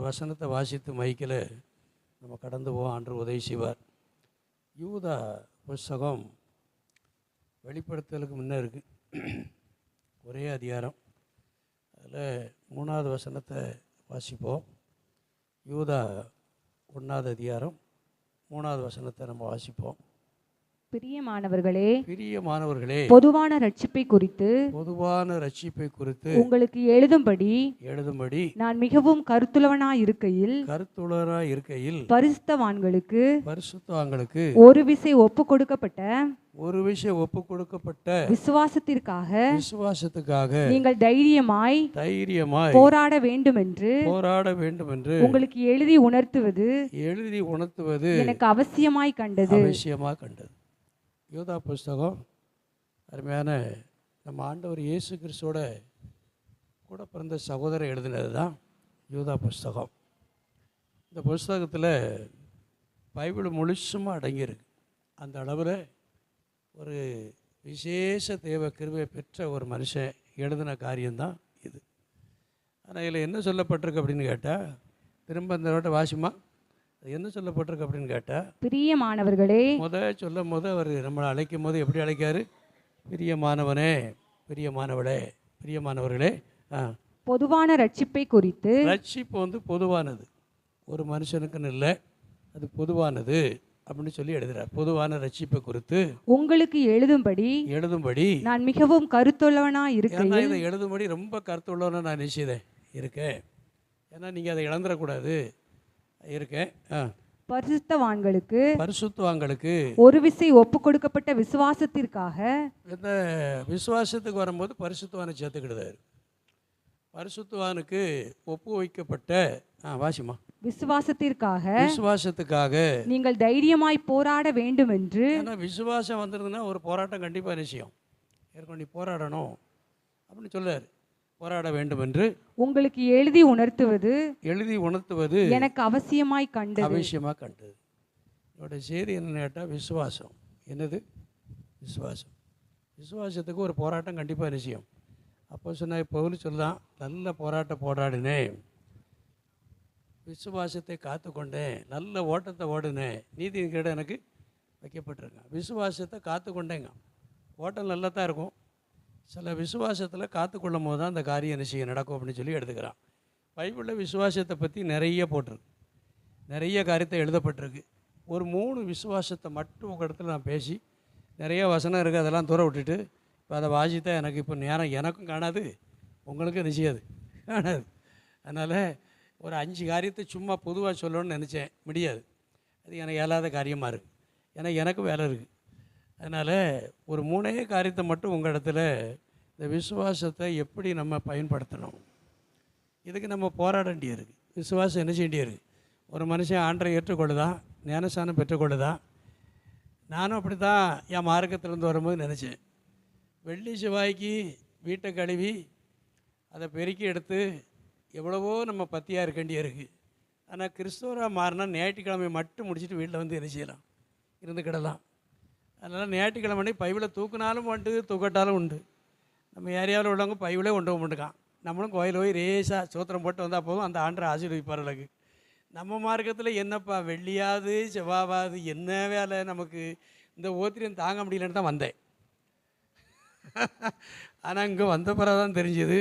வசனத்தை வாசித்து மைக்கில் நம்ம கடந்து போவோம். ஆண்டவர் உதவி செய்வார். யூதா புஸ்தகம் வெளிப்படுத்தலுக்கு முன்னே இருக்குது, ஒரே அதிகாரம். அதில் 3வது வசனத்தை வாசிப்போம். யூதா 1வது அதிகாரம் 3வது வசனத்தை நம்ம வாசிப்போம். பிரியமானவர்களே, பொதுவான ரட்சிப்பை குறித்து உங்களுக்கு எழுதும்படி நான் மிகவும் கருத்துள்ளவனாய் இருக்கையில் பரிசுத்தவான்களுக்கு ஒரு விசை ஒப்பு கொடுக்கப்பட்ட விசுவாசத்திற்காக நீங்கள் தைரியமாய் போராட வேண்டும் என்று உங்களுக்கு எழுதி உணர்த்துவது எனக்கு அவசியமாய் கண்டது. யூதா புஸ்தகம் அருமையான நம்ம ஆண்டவர் இயேசு கிறிஸ்துவோட கூட பிறந்த சகோதரர் எழுதினது தான் யூதா புஸ்தகம். இந்த புஸ்தகத்தில் பைபிள் முழுசுமாக அடங்கியிருக்கு. அந்த அளவில் ஒரு விசேஷ தேவ கிருபை பெற்ற ஒரு மனுஷன் எழுதின காரியம்தான் இது. ஆனால் இதில் என்ன சொல்லப்பட்டிருக்கு அப்படின்னு கேட்டால், திரும்ப இந்த நோட்டை வாசிமா, என்ன சொல்லப்பட்டிருக்கு அப்படின்னு கேட்டால், பிரியமானவர்களே, சொல்லும் போது அவர் நம்மளை அழைக்கும் போது எப்படி அழைக்காரு? பிரியமானவனே, பிரியமானவளே, பிரியமானவர்களே. பொதுவான ரட்சிப்பை குறித்து, ரட்சிப்பு பொதுவானது, ஒரு மனுஷனுக்குன்னு இல்லை, அது பொதுவானது அப்படின்னு சொல்லி எழுதுறார். பொதுவான ரட்சிப்பை குறித்து உங்களுக்கு எழுதும்படி நான் மிகவும் கருத்துள்ளவனாய் இருக்கேன். இதை எழுதும்படி ரொம்ப கருத்துள்ளவனா நான் நிச்சயம் இருக்கேன். ஏன்னா நீங்கள் அதை இழந்துடக்கூடாது இருக்கேன். பரிசுத்தவான்களுக்கு ஒரு விசை ஒப்பு கொடுக்கப்பட்ட விசுவாசத்திற்காக, இந்த விசுவாசத்துக்கு வரும்போது பரிசுத்தவானை சேர்த்துக்கிடுதாரு. பரிசுத்தவானுக்கு ஒப்பு வைக்கப்பட்ட வாசிமா விசுவாசத்துக்காக நீங்கள் தைரியமாய் போராட வேண்டும் என்று. விசுவாசம் வந்திருந்ததுன்னா ஒரு போராட்டம் கண்டிப்பாக நிச்சயம் ஏற்கனவே நீ போராடணும் அப்படின்னு சொல்றாரு. போராட வேண்டும் என்று உங்களுக்கு எழுதி உணர்த்துவது எனக்கு அவசியமாக கண்டது. இதோட செய்தி என்னன்னு கேட்டால், விசுவாசம் என்னது? விசுவாசத்துக்கு ஒரு போராட்டம் கண்டிப்பாக நிச்சயம். அப்போ சொன்ன பவுல் சொல்லலாம், நல்ல போராட்டம் போராடினேன், விசுவாசத்தை காத்து கொண்டேன், நல்ல ஓட்டத்தை ஓடினேன், நீதி கேட எனக்கு வைக்கப்பட்டிருக்கேன். விசுவாசத்தை காத்து கொண்டேங்க. ஓட்டம் நல்லா தான் இருக்கும். சில விசுவாசத்தில் காத்துக்கொள்ளும் போது தான் அந்த காரியம் நிச்சயம் நடக்கும் அப்படின்னு சொல்லி எடுத்துக்கிறான். பைபிளில் விசுவாசத்தை பற்றி நிறைய போட்டிருக்கு, நிறைய காரியத்தை எழுதப்பட்டிருக்கு. ஒரு 3 விசுவாசத்தை மட்டும் உங்கள் இடத்துல நான் பேசி, நிறைய வசனம் இருக்குது, அதெல்லாம் தூர விட்டுட்டு இப்போ அதை வாசித்தா எனக்கு இப்போ நேரம் எனக்கும் காணாது, உங்களுக்கும் நிச்சயாது காணாது. அதனால் ஒரு 5 காரியத்தை சும்மா பொதுவாக சொல்லணும்னு நினச்சேன், முடியாது. அது எனக்கு இயலாத காரியமாக இருக்குது, ஏன்னா எனக்கும் வேலை இருக்குது. அதனால் ஒரு 3 காரியத்தை மட்டும் உங்கள் இடத்துல, இந்த விசுவாசத்தை எப்படி நம்ம பயன்படுத்தணும், இதுக்கு நம்ம போராட வேண்டியிருக்கு. விசுவாசம் என்ன செய்ய வேண்டியிருக்கு? ஒரு மனுஷன் ஆண்டரை ஏற்றுக்கொள்ளுதான், ஞானஸ்தானம் பெற்றுக்கொள்ளுதான். நானும் அப்படி தான் என் மார்க்கத்திலேருந்து வரும்போது நினச்சேன். வெள்ளி செவ்வாய்க்கு வீட்டை கழுவி அதை பெருக்கி எடுத்து எவ்வளவோ நம்ம பத்தியாக இருக்க வேண்டியிருக்கு. ஆனால் கிறிஸ்தவராக மாறினா ஞாயிற்றுக்கிழமை மட்டும் முடிச்சுட்டு வீட்டில் வந்து என்ன செய்யலாம்? இருந்துக்கிடலாம். அதனால் ஞாயிற்றுக்கிழமை பைபிளை தூக்குனாலும் உண்டு, தூக்கட்டாலும் உண்டு. நம்ம ஏரியாவில் உள்ளவங்க பைபிளே கொண்டு போக மாட்டேக்கான். நம்மளும் கோயில் போய் ரேஸாக சோத்திரம் போட்டு வந்தால் போதும், அந்த ஆண்டரை ஆசீர்வதிப்பார்களுக்கு. நம்ம மார்க்கத்தில் என்னப்பா வெள்ளியாவது செவ்வாவது என்ன வேலை நமக்கு? இந்த ஓத்திரியம் தாங்க முடியலன்னு தான் வந்தேன். ஆனால் இங்கே வந்த பிறகு தான் தெரிஞ்சது,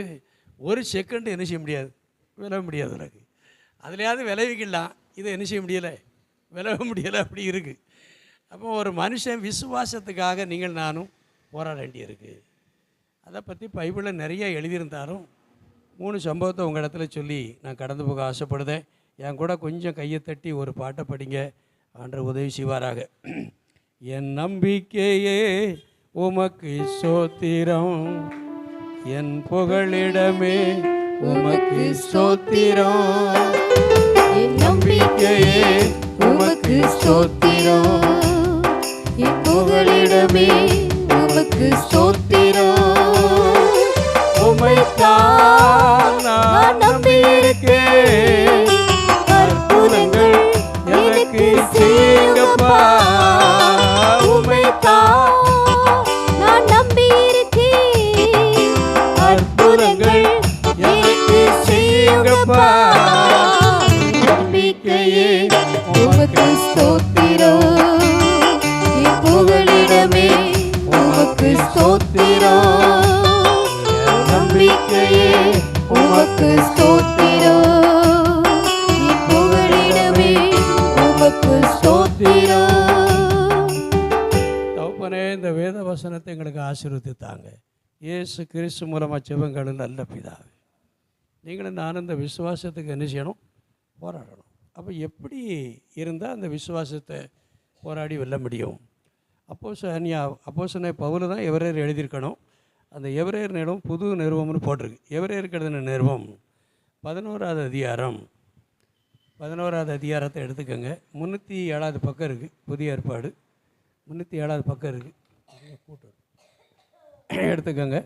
ஒரு செகண்ட் என்ன செய்ய முடியாது, விலக முடியாது. எனக்கு அதுலையாவது விளைவிக்கலாம், இதை என்ன செய்ய முடியலை, விலக முடியலை, அப்படி இருக்குது. அப்போ ஒரு மனுஷன் விசுவாசத்துக்காக நீங்கள் நானும் போராட வேண்டியிருக்கு. அதை பற்றி பைபிளில் நிறைய எழுதியிருந்தாலும் 3 சம்பவத்தை உங்கள் இடத்துல சொல்லி நான் கடந்து போக ஆசைப்படுதேன். என் கூட கொஞ்சம் கையை தட்டி ஒரு பாட்டை படிங்க, ஆண்டவர் உதவி செய்வாராக. என் நம்பிக்கையே உமக்கு ஸ்தோத்திரம், என் புகழிடமே உமக்கு ஸ்தோத்திரம், என் நம்பிக்கையே உமக்கு ஸ்தோத்திரம், என் புகழிடமே உமக்கு ஸ்தோத்திரம், உம்மைத்தான் நான் நம்பியிருக்கேன், அற்புதங்கள் எனக்கு செய்யுங்கப்பா, உம்மைத்தான் நான் நம்பியிருக்கேன், அற்புதங்கள் எனக்கு செய்யுங்கப்பா, வசனத்தை எங்களுக்கு ஆசீர்வதித்து தாங்க. இயேசு கிறிஸ்து மூலமாக ஜெபங்கள் நல்ல பிதாவே. நீங்களும் நானும் இந்த விசுவாசத்துக்கு என்ன செய்யணும்? போராடணும். அப்போ எப்படி இருந்தால் அந்த விசுவாசத்தை போராடி வெல்ல முடியும்? அப்போஸ்தலனாகிய பவுல் தான் எபிரேயர் எழுதியிருக்கணும். அந்த எபிரேயர் நிறுவம் புது நிறுவம்னு போட்டிருக்கு. எபிரேயருக்கு எழுதின நிறுவம் 11வது அதிகாரம் 11வது அதிகாரத்தை எடுத்துக்கோங்க. 307வது பக்கம் இருக்குது. புதிய ஏற்பாடு 307வது பக்கம் இருக்குது. எடுத்துக்கோங்க.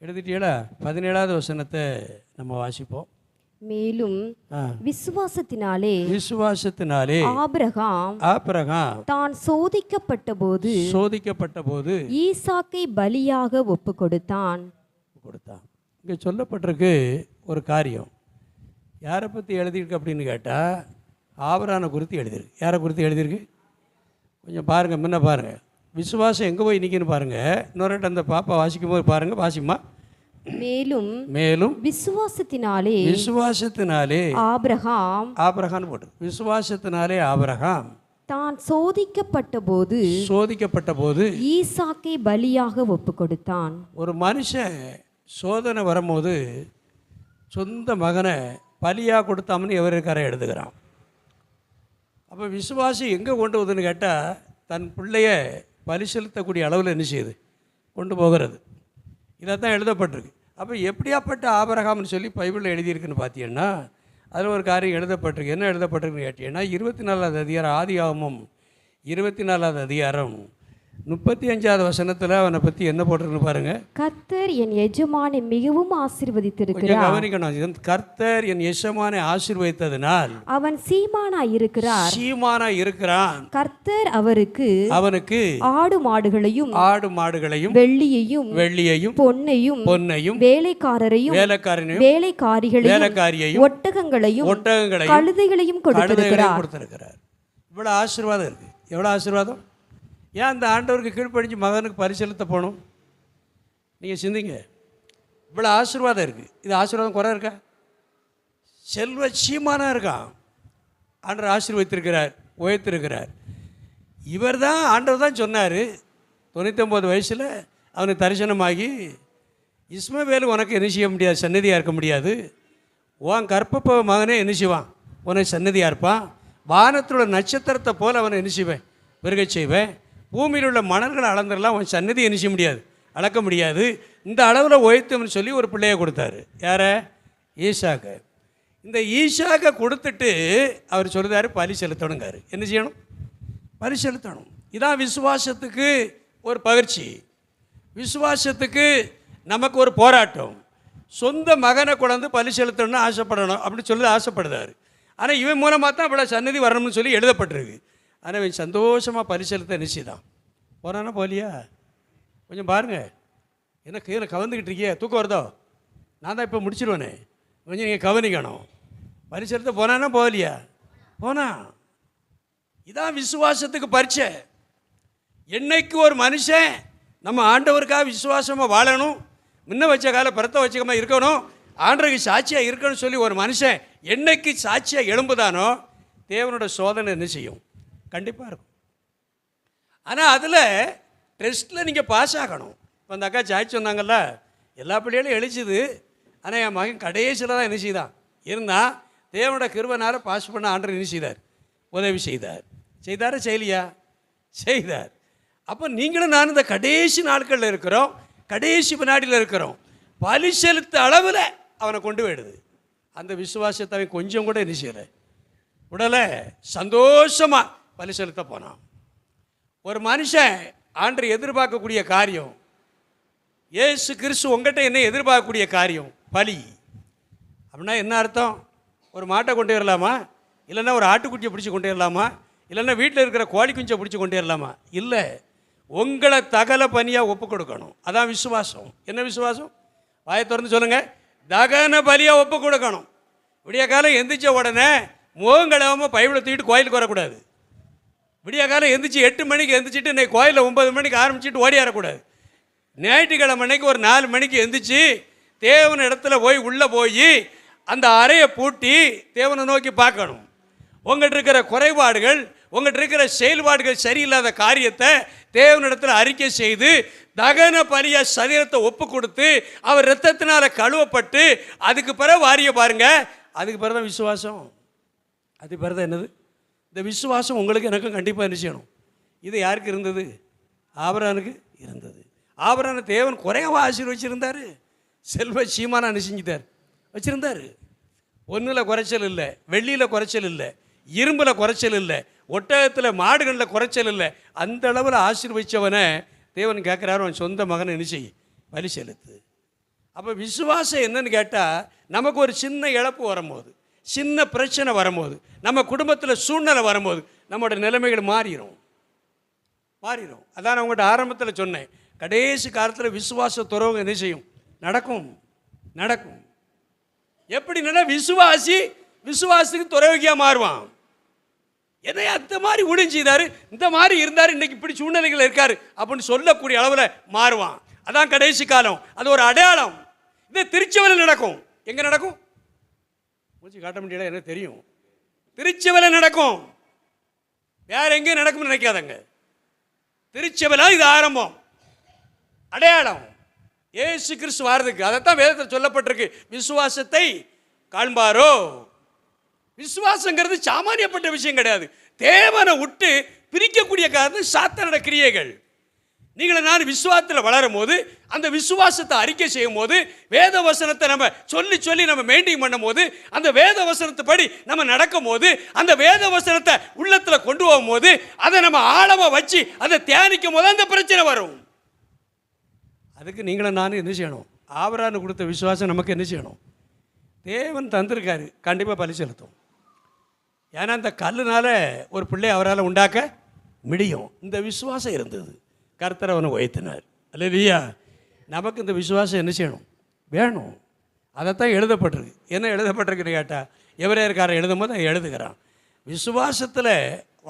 எடுத்துட்டீங்களா? 17வது வசனத்தை நம்ம வாசிப்போம். மேலும் விசுவாசத்தினாலே ஆபிரகாம் தான் சோதிக்கப்பட்ட போது ஈசாக்கை பலியாக ஒப்பு கொடுத்தான். இங்கே சொல்லப்பட்டிருக்கு ஒரு காரியம். யாரை பற்றி எழுதியிருக்கு அப்படின்னு கேட்டால் ஆபிரகாமை குறித்து எழுதியிருக்கு. யாரை குறித்து எழுதியிருக்கு? கொஞ்சம் பாருங்கள், முன்ன பாருங்கள். விசுவாசம் எங்கே போய் நிற்கின்னு பாருங்கள். இன்னொரு அந்த பாப்பா வாசிக்கும் போது பாருங்கள், வாசிமா. மேலும் விசுவாசத்தினாலே ஆபிரகாம் போட்டு விசுவாசத்தினாலே ஆபிரகாம் தான் சோதிக்கப்பட்ட போது ஈசாக்கை பலியாக ஒப்பு கொடுத்தான். ஒரு மனுஷன் சோதனை வரும்போது சொந்த மகனை பலியாக கொடுத்தாமன்னு எவருக்கார எழுதுகிறான். அப்போ விசுவாசி எங்கே கொண்டு போகுதுன்னு கேட்டால் தன் பிள்ளைய பலி செலுத்தக்கூடிய அளவில் என்ன செய்யுது? கொண்டு போகிறது. இதைத்தான் எழுதப்பட்டிருக்கு. அப்போ எப்படியாப்பட்ட ஆபிரகாம்னு சொல்லி பைபிளில் எழுதியிருக்குன்னு பார்த்தீங்கன்னா அதில் ஒரு காரியம் எழுதப்பட்டிருக்கு. என்ன எழுதப்பட்டிருக்குன்னு கேட்டீங்கன்னா 24வது அதிகாரம், ஆதியாகமம் 24வது அதிகாரம் 35வது வசனத்தில் அவனை பற்றி என்ன போட்டிருக்குன்னு பாருங்கள். கர்த்தர் என் எஜமானை மிகவும் ஆசீர்வதித்திருக்கிறார். கவனிக்கணும். கர்த்தர் என் எஜமானை ஆசீர்வதித்ததினால் அவன் சீமானாய் இருக்கிறான். கர்த்தர் அவனுக்கு ஆடு மாடுகளையும் வெள்ளியையும் பொன்னையும் வேலைக்காரிகளையும் ஒட்டகங்களையும் கழுதைகளையும் கொடுத்திருக்கிறார். இவ்வளவு ஆசீர்வாதம் இருக்கு. எவ்வளவு ஆசீர்வாதம்! ஏன் அந்த ஆண்டவருக்கு கீழ்ப்படிஞ்சு மகனுக்கு பரிசெலுத்த போகணும்? நீங்கள் சிந்திங்க. இவ்வளோ ஆசீர்வாதம் இருக்குது. இது ஆசீர்வாதம் குறை இருக்கா? செல்வ சீமானாக இருக்கான். ஆண்டவர் ஆசீர்வதித்திருக்கிறார், உயர்த்திருக்கிறார். இவர் தான் ஆண்டவர் தான் சொன்னார் 99 வயசில் அவனுக்கு தரிசனமாகி, இஸ்மவேல் உனக்கு என்ன செய்ய முடியாது? சன்னதியாக இருக்க முடியாது. உன் கற்பப்ப மகனே என்ன செய்வான்? உனக்கு சன்னதியாக இருப்பான். வானத்தில் உள்ள நட்சத்திரத்தை போல் அவனை என்ன செய்வேன்? பெருக செய்வேன். பூமியில் உள்ள மணல்களை அளந்துடலாம், அவன் சன்னதி என்ன செய்ய முடியாது? அளக்க முடியாது. இந்த அளவில் உயர்த்தும்னு சொல்லி ஒரு பிள்ளையை கொடுத்தாரு. யாரை? ஈசாக்க. இந்த ஈசாக்க கொடுத்துட்டு அவர் சொல்லுதாரு பலி செலுத்தணுங்காரு. என்ன செய்யணும்? பலி செலுத்தணும். இதான் விசுவாசத்துக்கு ஒரு பயிற்சி. விசுவாசத்துக்கு நமக்கு ஒரு போராட்டம். சொந்த மகனை கொண்டு பலி செலுத்தணும்னு ஆசைப்படணும் அப்படின்னு சொல்லி ஆசைப்படுதாரு. ஆனால் இவன் மூலமாக தான் இவ்வளோ சன்னதி வரணும்னு சொல்லி எழுதப்பட்டிருக்கு. ஆனால் இவன் சந்தோஷமாக பரிசெலுத்த நிச்சயதான். போனானா போகலையா? கொஞ்சம் பாருங்கள். என்ன கீழே கவர்ந்துக்கிட்டு இருக்கியே, தூக்கம் வருதோ? நான் தான் இப்போ முடிச்சிடுவேனே. கொஞ்சம் நீங்கள் கவனிக்கணும். பரிசெலுத்த போனானா போகலையா? போனா. இதான் விசுவாசத்துக்கு பரீட்சை. என்னைக்கு ஒரு மனுஷன் நம்ம ஆண்டவருக்காக விசுவாசமாக வாழணும், முன்ன வச்ச கால பிறத்த வச்சக்கமாக இருக்கணும், ஆண்டவருக்கு சாட்சியாக இருக்கணும்னு சொல்லி ஒரு மனுஷன் என்னைக்கு சாட்சியாக எழும்புதானோ தேவனோட சோதனை என்ன செய்யும்? கண்டிப்பாக இருக்கும். ஆனால் அதில் டெஸ்ட்டில் நீங்கள் பாஸ் ஆகணும். இப்போ அந்த அக்கா சாட்சி சொன்னாங்கல்ல, எல்லா பிள்ளைகளும் எழுச்சிது. ஆனால் என் மகன் கடைசியில் தான் என்ன செய்தான் இருந்தால் தேவனோட கிருபைனால பாஸ் பண்ண ஆண்டவர் என்ன செய்தார்? உதவி செய்தாரா செய்யலையா? செய்தார். அப்போ நீங்களும் நான் இந்த கடைசி நாட்களில் இருக்கிறோம், கடைசி வினாடியில் இருக்கிறோம். பலி செலுத்த அளவில் அவனை கொண்டு போயிடுது. அந்த விசுவாசத்தை அவன் கொஞ்சம் கூட என்ன செய்யலை, உடலை சந்தோஷமாக பலி செலுத்த போனான். ஒரு மனுஷன் ஆண்டவர் எதிர்பார்க்கக்கூடிய காரியம், இயேசு கிறிஸ்து உங்கள்கிட்ட என்ன எதிர்பார்க்கக்கூடிய காரியம்? பலி. அப்படின்னா என்ன அர்த்தம்? ஒரு மாட்டை கொண்டு வரலாமா? இல்லைன்னா ஒரு ஆட்டுக்குட்டியை பிடிச்சி கொண்டு வரலாமா? இல்லைன்னா வீட்டில் இருக்கிற கோழி குஞ்சை பிடிச்சி கொண்டு வரலாமா? இல்லை, உங்களை தகல பலியாக ஒப்பு கொடுக்கணும். அதான் விசுவாசம். என்ன விசுவாசம்? வாயை திறந்து சொல்லுங்கள். தகன பலியாக ஒப்பு கொடுக்கணும். விடிய காலம் எந்திரிச்ச உடனே முகங்களாமல் பைபிளை தூக்கிட்டு கோயிலுக்கு வரக்கூடாது. விடிய காலம் எந்திரிச்சு 8 மணிக்கு எந்திரிச்சிட்டு இன்னைக்கு கோயிலில் 9 மணிக்கு ஆரம்பிச்சுட்டு ஓடியாரக்கூடாது. ஞாயிற்றுக்கிழமை அன்னைக்கு ஒரு 4 மணிக்கு எந்திரிச்சு தேவன் இடத்துல உள்ளே போய் அந்த அறையை பூட்டி தேவனை நோக்கி பார்க்கணும். உங்கள்கிட்ட இருக்கிற குறைபாடுகள், உங்கள்கிட்ட இருக்கிற செயல்பாடுகள் சரியில்லாத காரியத்தை தேவனிடத்தில் அறிக்கை செய்து தகன பலிய சரீரத்தை ஒப்பு கொடுத்து அவர் இரத்தத்தினால கழுவப்பட்டு அதுக்கு பிறகு வாரிய பாருங்க, அதுக்கு பிறகு தான் விசுவாசம். அதுக்கு பிறகு தான் என்னது? இந்த விசுவாசம் உங்களுக்கு எனக்கும் கண்டிப்பாக என்ன செய்யணும். இது யாருக்கு இருந்தது? ஆபிரகாமுக்கு இருந்தது. ஆபிரகாமை தேவன் குறைவா ஆசீர்வச்சிருந்தார். செல்வ சீமானா செஞ்சுட்டார், வச்சிருந்தார். ஒன்றில் குறைச்சல் இல்லை, வெள்ளியில் குறைச்சல் இல்லை, இரும்பில் குறைச்சல் இல்லை, ஒட்டகத்தில் மாடுகளில் குறைச்சல் இல்லை. அந்த அளவில் ஆசீர்வதிச்சவனை தேவன் கேட்குறாரு, அவன் சொந்த மகனை என்ன செய்ய பலி செலுத்து. அப்போ விசுவாசம் என்னன்னு கேட்டால், நமக்கு ஒரு சின்ன இழப்பு வரும்போது, சின்ன பிரச்சனை வரும்போது, நம்ம குடும்பத்தில் சூழ்நிலை வரும்போது நம்மளோட நிலைமைகள் மாறிடும். அதான் நான் உங்கள்கிட்ட ஆரம்பத்தில் சொன்னேன், கடைசி காலத்தில் விசுவாச துறவு என்ன செய்யும்? நடக்கும். எப்படின்னா விசுவாசிக்கு துறவியாக மாறுவான். என்னை அந்த மாதிரி உடிஞ்சிதாரு, இந்த மாதிரி இருந்தார், இன்னைக்கு இப்படி சூழ்நிலைகள் இருக்காரு அப்படின்னு சொல்லக்கூடிய அளவில் மாறுவான். அதான் கடைசி காலம். அது ஒரு அடையாளம். இது திருச்சபையில் நடக்கும். எங்கே நடக்கும்? மூச்சு காட்ட முடியல, எனக்கு தெரியும். திருச்சபையில் நடக்கும், வேற எங்கேயும் நடக்கும்னு நினைக்காதங்க. திருச்சபையில் இது ஆரம்பம், அடையாளம். இயேசு கிறிஸ்து வாரதுக்கு அதைத்தான் வேதத்தில் சொல்லப்பட்டிருக்கு, விசுவாசத்தை காண்பாரோ. விசுவாசங்கிறது சாமானியப்பட்ட விஷயம் கிடையாது. தேவனை விட்டு பிரிக்கக்கூடிய காரணம் சாத்தானோட கிரியைகள். நீங்கள் நான் விசுவாசத்தில் வளரும் போது, அந்த விசுவாசத்தை அறிக்கை செய்யும் போது, வேத வசனத்தை நம்ம சொல்லி நம்ம மெயின்டைன் பண்ணும் போது, அந்த வேத வசனத்தை படி நம்ம நடக்கும் போது, அந்த வேத வசனத்தை உள்ளத்தில் கொண்டு போகும்போது, அதை நம்ம ஆழமாக வச்சு அதை தியானிக்கும் போது அந்த பிரச்சனை வரும். அதுக்கு நீங்களும் நானும் என்ன செய்யணும்? ஆபிரகாம் கொடுத்த விசுவாசம் நமக்கு என்ன செய்யணும்? தேவன் தந்திருக்காரு, கண்டிப்பாக பலி செலுத்தும். ஏன்னா இந்த கல்லுனால ஒரு பிள்ளை அவரால் உண்டாக்க முடியும். இந்த விசுவாசம் இருந்தது, கர்த்தர் அவனை உயர்த்தினார். அல்லேலூயா. நமக்கு இந்த விசுவாசம் என்ன செய்யணும்? வேணும். அதைத்தான் எழுதப்பட்டிருக்கு. என்ன எழுதப்பட்டிருக்குன்னு கேட்டால், எவரேற்காரன் எழுதும் போது அதை எழுதுகிறான். விசுவாசத்தில்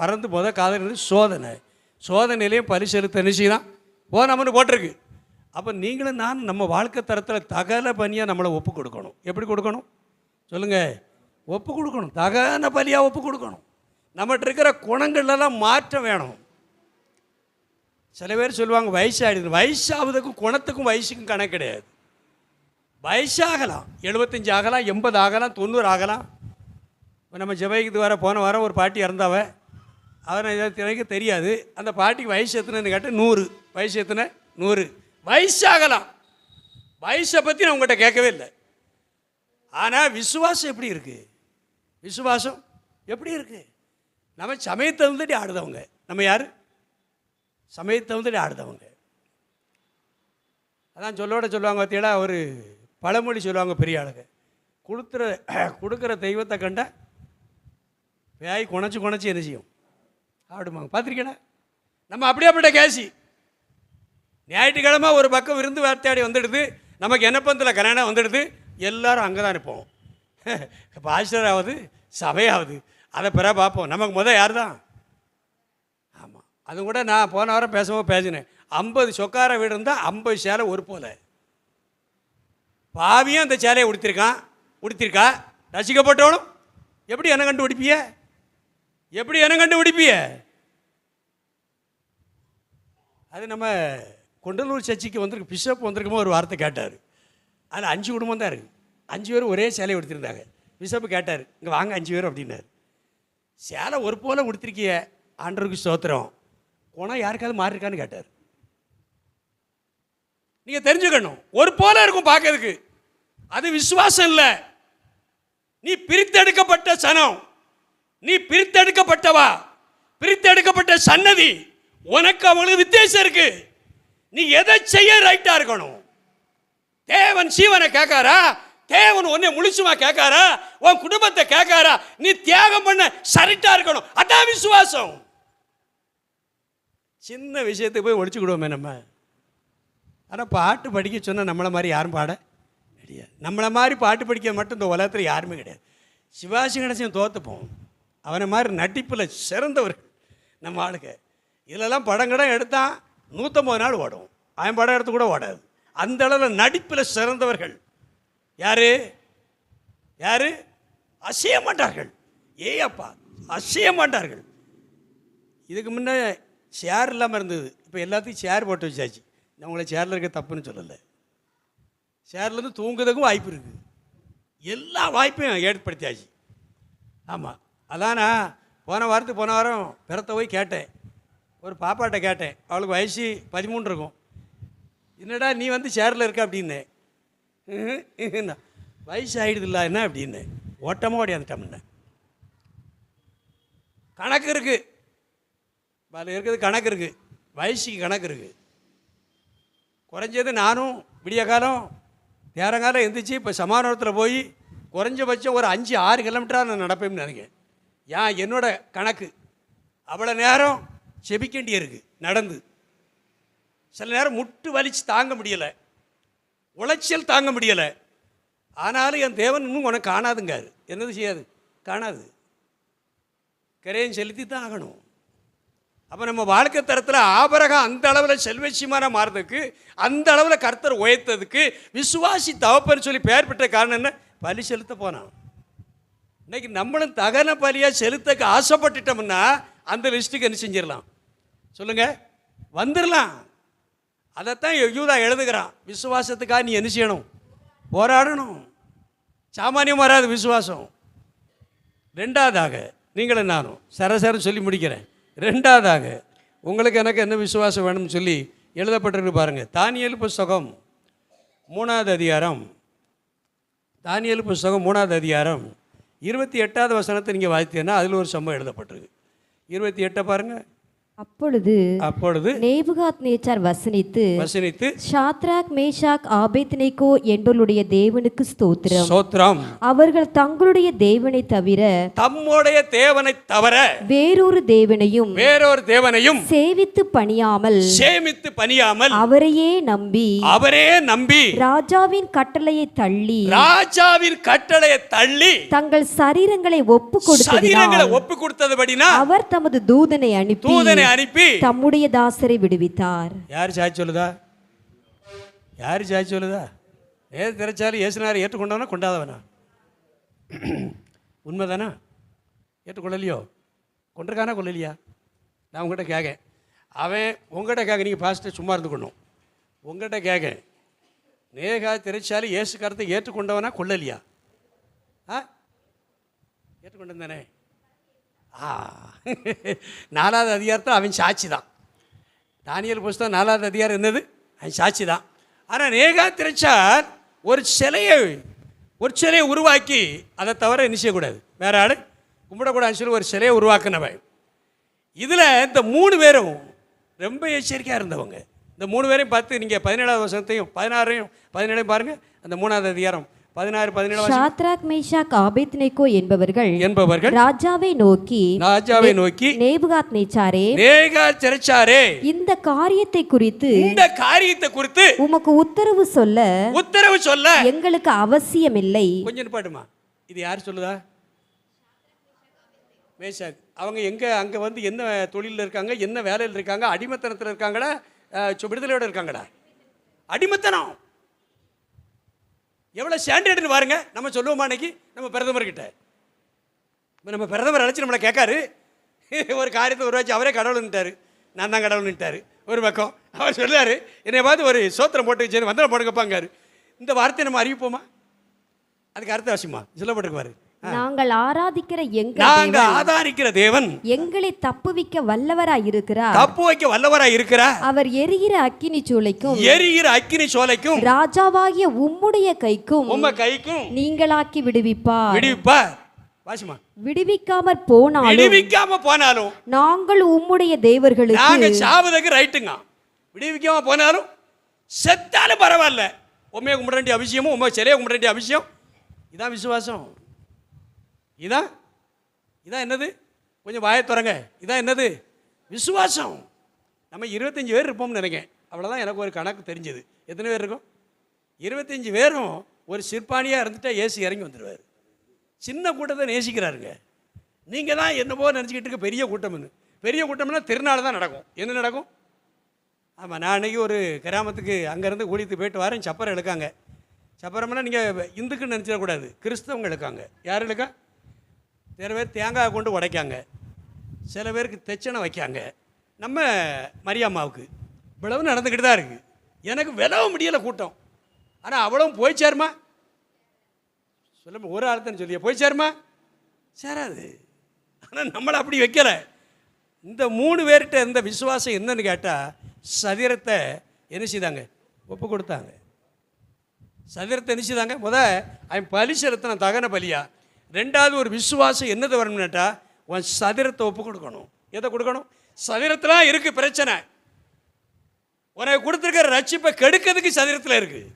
வறந்து காதல் சோதனையிலையும் பலி செலுத்த என்ன செய்யலாம் நம்மன்னு போட்டிருக்கு. அப்போ நீங்களும் நான் நம்ம வாழ்க்கை தரத்தில் தகன பணியாக நம்மளை ஒப்பு கொடுக்கணும். எப்படி கொடுக்கணும் சொல்லுங்கள்? ஒப்பு கொடுக்கணும், தகன பலியாக ஒப்பு கொடுக்கணும். நம்மகிட்ட இருக்கிற குணங்கள்லாம் மாற்றம் வேணும். சில பேர் சொல்லுவாங்க வயசாகிடுது. வயசாவதுக்கும் குணத்துக்கும் வயசுக்கும் கணக்கு கிடையாது. வயசாகலாம், 75 ஆகலாம், 80 ஆகலாம், 90 ஆகலாம். இப்போ நம்ம ஜெபைக்கு வர போன வாரம் ஒரு பாட்டி இறந்தாவ, அவனை எனக்கு தெரியாது. அந்த பாட்டிக்கு வயசு எத்தனைன்னு கேட்டால் 100. வயசு எத்தனை? 100. வயசாகலாம். வயசை பற்றி நான் உங்கள்கிட்ட கேட்கவே இல்லை. ஆனால் விசுவாசம் எப்படி இருக்குது? விசுவாசம் எப்படி இருக்குது? நம்ம சமயத்தை வந்துட்டு ஆடுதவங்க. நம்ம யார்? சமயத்தை வந்துட்டு ஆடுதவங்க. அதான் சொல்லுவாங்க பார்த்தீங்களா, ஒரு பழமொழி சொல்லுவாங்க பெரிய ஆளுங்க, கொடுக்குற தெய்வத்தை கண்ட பேய் குணைச்சி என்ன செய்யும்? ஆடுமாங்க. பார்த்துருக்கேனா? நம்ம அப்படியாப்பட்ட கேசி. ஞாயிற்றுக்கிழமை ஒரு பக்கம் விருந்து வார்த்தையாடி வந்துடுது, நமக்கு என்னப்பந்தில் கல்யாணம் வந்துடுது, எல்லாரும் அங்கே தான் இருப்போம். பாஸ்டராவது சபையாவது அதை பிற பார்ப்போம். நமக்கு யார் தான்? ஆமாம். அது கூட நான் போன வாரம் பேசினேன். 50 சொக்கார வீடு இருந்தால் 50 சேலை ஒரு போல. பாவியும் அந்த சேலையை உடுத்திருக்கா. ரசிக்கப்பட்டவனும் எப்படி என்ன கண்டுபிடிப்பிய? அது நம்ம கொண்டலூர் சர்ச்சைக்கு வந்திருக்கு, பிஷப் வந்திருக்குமோ ஒரு வார்த்தை கேட்டார். அதில் 5 குடும்பம் தான் இருக்குது. 5 பேரும் ஒரே சேலையை உடுத்திருந்தாங்க. பிஷப்பு கேட்டார், இங்கே வாங்க 5 பேரும் அப்படின்னாரு. சேலை ஒரு போல உடுத்திருக்கிய, ஆண்டவருக்கு ஸ்தோத்திரம், குணம் யாருக்காவது மாறி இருக்கான்னு கேட்டார். நீங்கள் தெரிஞ்சுக்கணும், ஒரு போல இருக்கும் பார்க்கறதுக்கு, அது விசுவாசம் இல்லை. நீ பிரித்தெடுக்கப்பட்ட சனம், நீ பிரித்தெடுக்கப்பட்டவா, பிரித்தெடுக்கப்பட்ட சன்னதி. உனக்கு அவங்களுக்கு வித்தியாசம் இருக்கு. நீ எதை செய்ய ரைட்டா இருக்கணும். தேவன் சீவனை கேட்காரா? தேவன் உன்னை முழுசுமா கேட்காரா? உன் குடும்பத்தை கேட்காரா? நீ தியாகம் பண்ண சரிட்டா இருக்கணும். அதான் விசுவாசம். சின்ன விஷயத்துக்கு போய் ஒழிச்சுக்கிடுவோமே நம்ம. ஆனால் பாட்டு படிக்க சொன்னால் நம்மளை மாதிரி யாரும் பாட கிடையாது. நம்மளை மாதிரி பாட்டு படிக்க மட்டும் இந்த உலகத்தில் யாருமே கிடையாது. சிவாஜி கணேசன் தோற்றுப்போம். அவனை மாதிரி நடிப்பில் சிறந்தவர் நம்ம ஆளுக்கு. இதிலெல்லாம் படம் எடுத்தான் 150 நாள் ஓடும். அவன் படம் எடுத்து கூட ஓடாது. அந்த அளவில் நடிப்பில் சிறந்தவர்கள் யாரு? அசைய மாட்டார்கள். அப்பா அசைய மாட்டார்கள். இதுக்கு முன்னே சேர் இல்லாமல் இருந்தது. இப்போ எல்லாத்தையும் சேர் போட்டு வச்சாச்சு. நான் உங்களை சேரில் இருக்க தப்புன்னு சொல்லலை. சேர்லேருந்து தூங்குறதுக்கும் வாய்ப்பு இருக்குது. எல்லா வாய்ப்பையும் ஏற்படுத்தியாச்சு. ஆமாம், அதான் நான் போன வாரம் பிறத்த போய் கேட்டேன். ஒரு பாப்பாட்ட கேட்டேன், அவளுக்கு வயசு 13 இருக்கும். என்னடா நீ வந்து சேரில் இருக்க அப்படின்னேன். வயசு ஆகிடுதில்ல என்ன அப்படின்னு ஓட்டமாக ஓடியாந்துட்டோம்னு. கணக்கு இருக்குது, அதில் இருக்கிறது கணக்கு இருக்குது, வயசுக்கு கணக்கு இருக்குது. குறைஞ்சது நானும் விடிய காலம் நேரங்காலம் எந்திரிச்சு இப்போ சமாதானத்தில் போய் குறைஞ்சபட்சம் ஒரு 5-6 கிலோமீட்டராக நான் நடப்பேன்னு நினைக்கிறேன். ஏன் என்னோட கணக்கு அவ்வளோ நேரம் செபிக்க வேண்டிய இருக்குது. நடந்து சில நேரம் முட்டு வலிச்சு தாங்க முடியலை, உளைச்சல் தாங்க முடியலை. ஆனாலும் என் தேவன் இன்னும் உனக்கு காணாதுங்காரு. என்னது செய்யாது, காணாது. கரையும் செலுத்தி தான் ஆகணும். அப்போ நம்ம வாழ்க்கை தரத்தில் ஆபிரகாம் அந்த அளவில் செல்வச்சியமான மாறுறதுக்கு, அந்த அளவில் கர்த்தர் உயர்த்ததுக்கு விசுவாசி தகப்பன்னு சொல்லி பெயர் பெற்ற காரணம் என்ன? பலி செலுத்த போனான். இன்னைக்கு நம்மளும் தகன பலியாக செலுத்தக்க ஆசைப்பட்டுட்டோம்னா அந்த லிஸ்ட்டுக்கு என்ன செஞ்சிடலாம் சொல்லுங்க, வந்துடலாம். அதைத்தான் யூதா எழுதுகிறான். விசுவாசத்துக்காக நீ என்ன செய்யணும்? போராடணும். சாமானியம் வராது விசுவாசம். ரெண்டாவதாக நீங்களும் நானும் சரசரம் சொல்லி முடிக்கிறேன். ரெண்டாவதாக உங்களுக்கு எனக்கு என்ன விசுவாசம் வேணும்னு சொல்லி எழுதப்பட்டிருக்கு பாருங்கள். தானியேல் புஸ்தகம் 3வது அதிகாரம், தானியேல் புஸ்தகம் 3வது அதிகாரம் 28வது வசனத்தை நீங்கள் வாசித்தீங்கன்னா அதில் ஒரு சம்பவம் எழுதப்பட்டிருக்கு. 28 பாருங்கள். அப்பொழுது நேபுகாத்நேச்சார் வசனித்து ஷாத்ராக் மேஷாக் ஆபேத்நேகோ என்பவருடைய தேவனுக்கு ஸ்தோத்திரம், அவர்கள் தங்களுடைய தேவனை தவிர தம்முடைய தேவனை தவிர வேறொரு தேவனையும் சேவித்து பணியாமல் அவரையே நம்பி ராஜாவின் கட்டளையை தள்ளி தங்கள் சரீரங்களை ஒப்பு கொடுத்தபடினா அவர் தமது தூதனை அனுப்பி தம்முடைய தாசரை விடுவித்தார். யார் சாட்சி சொல்லுதா? ஏது திரைச்சாலும் இயேசுனாரை ஏற்றுக்கொண்டவனா கொண்டாதவனா? உண்மைதானா? ஏற்றுக்கொள்ளலையோ? கொண்டிருக்கானா கொள்ளலையா? நான் உங்கள்கிட்ட கேட்க, அவன் உங்கள்கிட்ட கேட்க, நீங்கள் பாஸ்ட்டு சும்மா இருந்துக்கணும். உங்கள்கிட்ட கேட்க, நேகா திரைச்சாலி இயேசு கருத்தை ஏற்றுக்கொண்டவனா கொள்ளலையா? ஏற்றுக்கொண்டு தானே? 4வது அதிகாரத்தில் அவன் சாட்சி தான். தானியேல் புஸ்தகம் 4வது அதிகாரம் என்னது? அவன் சாட்சி தான். ஆனால் நேகா திரைச்சார் ஒரு சிலையை உருவாக்கி அதை தவிர என்ன செய்யக்கூடாது, வேற ஆள் கும்பிடக்கூடாதுன்னு சொல்லி ஒரு சிலையை உருவாக்குனவன். இதில் இந்த 3 பேரும் ரொம்ப எச்சரிக்கையாக இருந்தவங்க. இந்த 3 பேரையும் பார்த்து நீங்கள் 17வது வசனத்தையும் 16ஐயும் 17ஐயும் பாருங்கள். அந்த 3வது அதிகாரம் 16-17 ஷாத்ராக் மேஷாக் ஆபேத்நேகோ என்பவர்கள் ராஜாவை நோக்கி நேபுகாத்நேச்சாரே இந்த காரியத்தை குறித்து உமக்கு உத்தரவு சொல்ல எங்களுக்கு அவசியமில்லை. கொஞ்சம் பாடுமா, இது யார் சொல்லுதா? மேஷாக். அவங்க அங்கே வந்து என்ன தொழிலில் இருக்காங்க, என்ன வேலையில் இருக்காங்க? அடிமைத்தனத்தில் இருக்காங்களா, விடுதலையோடு இருக்காங்களா? அடிமைத்தனம். எவ்வளோ ஸ்டாண்டர்டுன்னு பாருங்க. நம்ம சொல்லுவோமா அன்னைக்கு நம்ம பிரதமர்கிட்ட? நம்ம பிரதமர் அழைச்சி நம்மளை கேட்காரு. ஒரு காரியத்தை உருவாச்சு அவரே கடவுள்ன்ட்டார், நான் தான் கடவுள்ன்ட்டார். ஒரு பக்கம் அவர் சொல்லுவார், என்னை பார்த்து ஒரு சோத்திரம் போட்டு வச்சு வந்தனம் போடுங்கப்பாங்காரு. இந்த வார்த்தையை நம்ம அறிவிப்போமா? அதுக்கு அர்த்த அவசியமா சொல்லப்பட்டிருக்குவாரு. நாங்கள் ஆராதிக்கிற தேவன் எங்களை தப்புவிக்க வல்லவராய் இருக்கிறார். அவர் எரிகிற அக்கினி சூளைக்கும் ராஜாவாகிய உம்முடைய கைக்கும் நீங்களாக்கி விடுவிப்பார். விடுவிக்காம போனாலும் நாங்கள் உம்முடைய தேவர்களுக்கு சாவதற்கு ரைட்டுங்க. விடுவிக்காம போனாலும் செத்தாலும் பரவாயில்ல, உண்மையை கும்பிட வேண்டிய அவசியமும் உண்மை சிலையை கும்பிட வேண்டிய அவசியம். இதான் விசுவாசம். இதான் என்னது? கொஞ்சம் வாயை திறங்க. இதான் என்னது? விசுவாசம். நம்ம 25 பேர் இருப்போம்னு நினைக்கிறேன். அவ்வளோதான் எனக்கு ஒரு கணக்கு தெரிஞ்சது. எத்தனை பேர் இருக்கும்? 25 பேரும் ஒரு சிற்பானியாக இருந்துட்டா ஏசி இறங்கி வந்துடுவார். சின்ன கூட்டத்தை நேசிக்கிறாருங்க. நீங்கள் தான் என்னவோ நினச்சிக்கிட்டு இருக்க பெரிய கூட்டம்னு. பெரிய கூட்டம்னா திருநாள் தான் நடக்கும். என்ன நடக்கும்? ஆமாம், நான் அன்றைக்கி ஒரு கிராமத்துக்கு அங்கேருந்து கூலித்து போயிட்டு வரேன். சப்பரம் இழுக்காங்க. சப்பரம்னா நீங்கள் இந்துக்குன்னு நினச்சிடக்கூடாது, கிறிஸ்தவங்க இழுக்காங்க. யார் இழுக்கா? சில பேர் தேங்காய் கொண்டு உடைக்காங்க, சில பேருக்கு தெச்சனை வைக்காங்க, நம்ம மரியாம்மாவுக்கு இவ்வளவு நடந்துக்கிட்டு தான் இருக்குது. எனக்கு விலவ முடியலை கூட்டம். ஆனால் அவ்வளவும் போய் சேருமா? சொல்ல ஒரு ஆள்தான் சொல்லியா போய் சேருமா? சேராது. ஆனால் நம்மளை அப்படி வைக்கலை. இந்த 3 பேர்கிட்ட இருந்த விசுவாசம் என்னன்னு கேட்டால், சரீரத்தை என்ன செய்தாங்க? ஒப்பு கொடுத்தாங்க. சரீரத்தை என்ன செய்தாங்க? அவன் பலி செலுத்தின தகன பலியா. 2வது ஒரு விசுவாசம் என்னது வரணும்னு கேட்டால், உன் சரீரத்தை ஒப்பு கொடுக்கணும். எதை கொடுக்கணும்? சரீரத்தில் இருக்குது பிரச்சனை. உனக்கு கொடுத்துருக்கிற ரட்சிப்பை கெடுக்கிறதுக்கு சரீரத்தில் இருக்குது.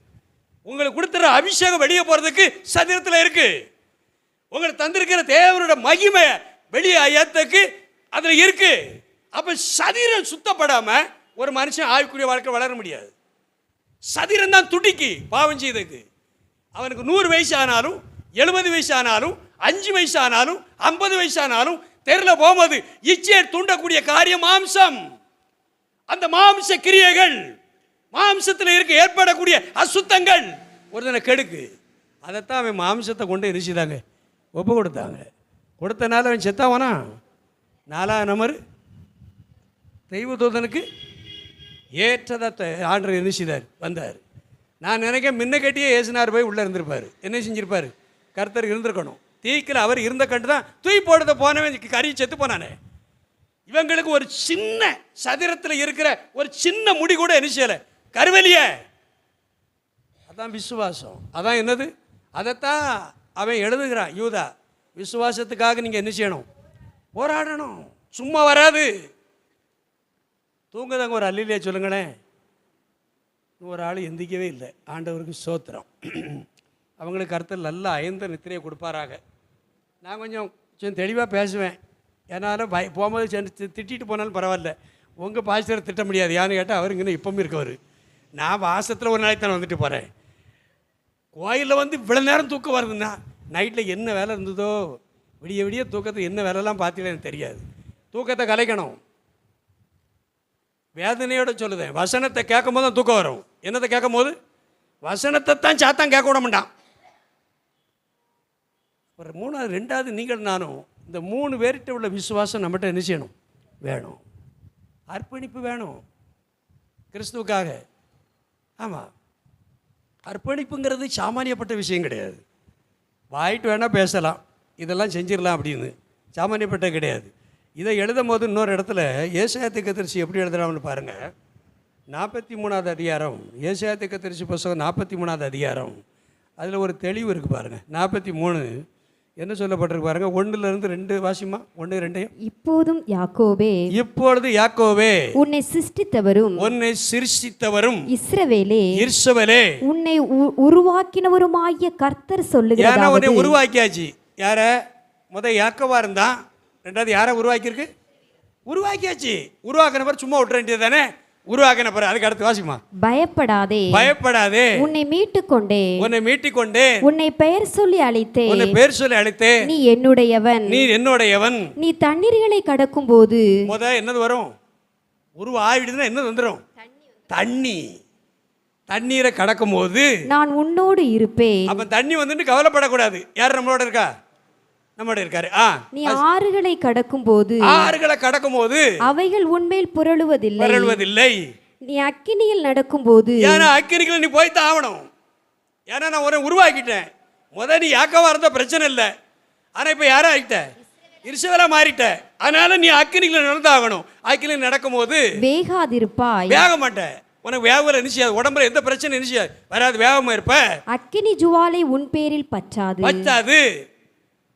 உங்களுக்கு கொடுத்துற அபிஷேகம் வெளியே போகிறதுக்கு சரீரத்தில் இருக்குது. உங்களுக்கு தந்திருக்கிற தேவனோட மகிமை வெளியே ஏற்றக்கு அதில் இருக்கு. அப்போ சரீரம் சுத்தப்படாமல் ஒரு மனுஷன் ஆவிக்குரிய வாழ்க்கை வளர முடியாது. சரீரம் தான் துடிக்கி பாவம் செய்ததுக்கு. அவனுக்கு 100 வயசு ஆனாலும் 70 வயசு ஆனாலும் 5 வயசு ஆனாலும் 50 வயசு ஆனாலும் தெருல போகும்போது இச்சையை தூண்டக்கூடிய காரியம் மாம்சம். அந்த மாம்ச கிரியைகள், மாம்சத்தில் இருக்க ஏற்படக்கூடிய அசுத்தங்கள் ஒருத்தனை கெடுக்கு. அதைத்தான் அவன் மாம்சத்தை கொண்டு எரிச்சுதாங்க ஒப்பு கொடுத்தாங்க. கொடுத்தனால அவன் செத்தாவனா. 4ஆம் நம்பர் தெய்வ தூதனுக்கு ஏற்றதை ஆண்டவர் என்ன செய்தார்? வந்தார். நான் நினைக்க முன்ன கட்டியே ஏசுனார் போய் உள்ளே இருந்திருப்பார். என்ன செஞ்சிருப்பார்? கர்த்தர் இருந்திருக்கணும். தீக்கில் அவர் இருந்த கண்டு தான் தூய் போடுறத போனவன் கறி செத்து போனானே. இவங்களுக்கு ஒரு சின்ன சதுரத்தில் இருக்கிற ஒரு சின்ன முடி கூட என்ன செய்யலை, கருவலிய. அதான் விசுவாசம். அதான் என்னது? அதைத்தான் அவன் எழுதுகிறான். யூதா, விசுவாசத்துக்காக நீங்கள் என்ன செய்யணும்? போராடணும். சும்மா வராது. தூங்குதாங்க ஒரு அல்லிலே சொல்லுங்களேன். ஒரு ஆள் எந்திக்கவே இல்லை. ஆண்டவருக்கு சோத்திரம். அவங்களுக்கு கருத்தில் நல்ல அயந்த நித்திரையை கொடுப்பாராக. நான் கொஞ்சம் தெளிவாக பேசுவேன். ஏன்னாலும் போகும்போது திட்டிட்டு போனாலும் பரவாயில்ல. உங்கள் பாஸ்டரை திட்ட முடியாது. யான்னு கேட்டால் அவர் இங்கே இப்பவும் இருக்கவர். நான் வாசத்தில் ஒரு நாளைக்கு தானே வந்துட்டு போகிறேன். கோயிலில் வந்து இவ்வளோ நேரம் தூக்கம் வருதுன்னா நைட்டில் என்ன வேலை இருந்ததோ, விடிய விடிய தூக்கத்தை என்ன வேலைலாம் பார்த்தீங்களே எனக்கு தெரியாது. தூக்கத்தை கலைக்கணும். வேதனையோட சொல்லுதேன். வசனத்தை கேட்கும் போது தான் தூக்கம் வரும். என்னத்தை கேட்கும் போது? வசனத்தை தான் சாத்தான் கேட்க விட மாட்டான். ஒரு 2வது நீங்கள் நானும் இந்த 3 பேர்கிட்ட உள்ள விசுவாசம் நம்மகிட்ட என்ன செய்யணும்? வேணும். அர்ப்பணிப்பு வேணும் கிறிஸ்துவுக்காக. ஆமாம், அர்ப்பணிப்புங்கிறது சாமானியப்பட்ட விஷயம் கிடையாது. வாயிட்டு வேணால் பேசலாம், இதெல்லாம் செஞ்சிடலாம் அப்படின்னு. சாமானியப்பட்ட கிடையாது. இதை எழுதும் போது இன்னொரு இடத்துல ஏசாயா தீர்க்கதரிசி எப்படி எழுதுறான்னு பாருங்கள். 43வது அதிகாரம், ஏசாயா தீர்க்கதரிசி புத்தகம் 43வது அதிகாரம். அதில் ஒரு தெளிவு இருக்குது பாருங்கள். 43 என்ன சொல்லப்பட்டிருக்கு பாருங்க. 1-2 வாசிமா. 1-2. இப்போதும் யாக்கோபே, இப்பொழுது யாக்கோபே, உன்னை சிருஷ்டித்தவரும் இஸ்ரவேலே, உன்னை உருவாக்கினவருமாகிய கர்த்தர் சொல்லுகிறார். உன்னை உருவாக்கியாச்சு. யார? யாக்கோவா இருந்தான். 2வது யாரை உருவாக்கியிருக்கு? உருவாக்கியாச்சு. உருவாக்கினவர் சும்மா விட்டுற வேண்டியது தானே? உருவாக்கின பிறகு அதுக்கு அடுத்து வாசிமா. பயப்படாதே, உன்னை மீட்டுக் கொண்டேன், உன்னை பெயர் சொல்லி அழைத்தேன், நீ என்னுடையவன். நீ தண்ணீர்களை கடக்கும் போது என்னது வரும்? ஆயிடுதுன்னா என்னது வந்துடும்? தண்ணீரை கடக்கும் போது நான் உன்னோடு இருப்பேன். அப்ப தண்ணி வந்துட்டு கவலைப்படக்கூடாது. யார் நம்மளோட இருக்கா? நம்மோட இருக்காரு. நீ ஆறுகளை கடக்கும் போது அவைகள் உன்மேல் புரளுவதில்லை. நீ அக்கினியில் நடக்கும் போது, ஏன்னா அக்கினிக்குள்ள நீ போய் தான் ஆகணும். ஏன்னா நான் ஒரு உருவாக்கிட்டேன். நீ யாக்கவா இருந்த பிரச்சனை இல்லை. ஆனா இப்ப யாரா ஆகிட்ட? இஸ்ரவேலா மாறிட்ட. அதனால நீ அக்கினிக்குள்ள நடந்தாகணும். அக்கினியில் நடக்கும் போது வேகாதிருப்பாய். வேக மாட்டேன். உனக்கு வேகல நிச்சயாது. உடம்புல எந்த பிரச்சனை நிச்சயாது வராது. வேகமா இருப்ப. அக்கினி ஜுவாலை உன் பேரில் பற்றாது.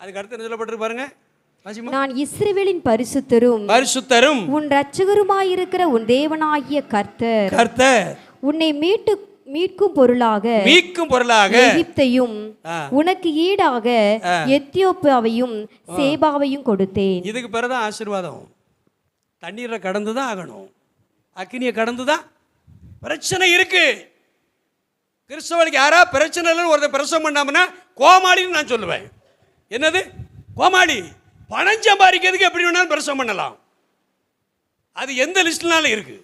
அதுக்கு அடுத்து என்ன சொல்லப்பட்டிருக்கு பாருங்க. நான் இஸ்ரவேலின் பரிசுத்தரும் உன் இரட்சகருமாயிருக்கிற உன் தேவனாகிய கர்த்தர் உன்னை மீட்கும் பொருளாக எகிப்தையும் உனக்கு ஈடாக எத்தியோப்பியாவையும் சேபாவையும் கொடுத்தேன். இதுக்கு பிறகுதான் ஆசீர்வாதம். தண்ணீரை கடந்து தான் ஆகணும். அக்கினியை கடந்து தான். பிரச்சனை இருக்கு. கிறிஸ்தவனுக்கு யாரா பிரச்சனை இல்லைன்னு ஒருத்தர் பிரசவம் பண்ணாமன்னா கோமாளின்னு நான் சொல்லுவேன். என்னது கோமாளி? பணம் சம்பாதிக்கிறதுக்கு எப்படி வேணாலும் பிரசவம் பண்ணலாம். அது எந்த லிஸ்ட்னாலும் இருக்கு.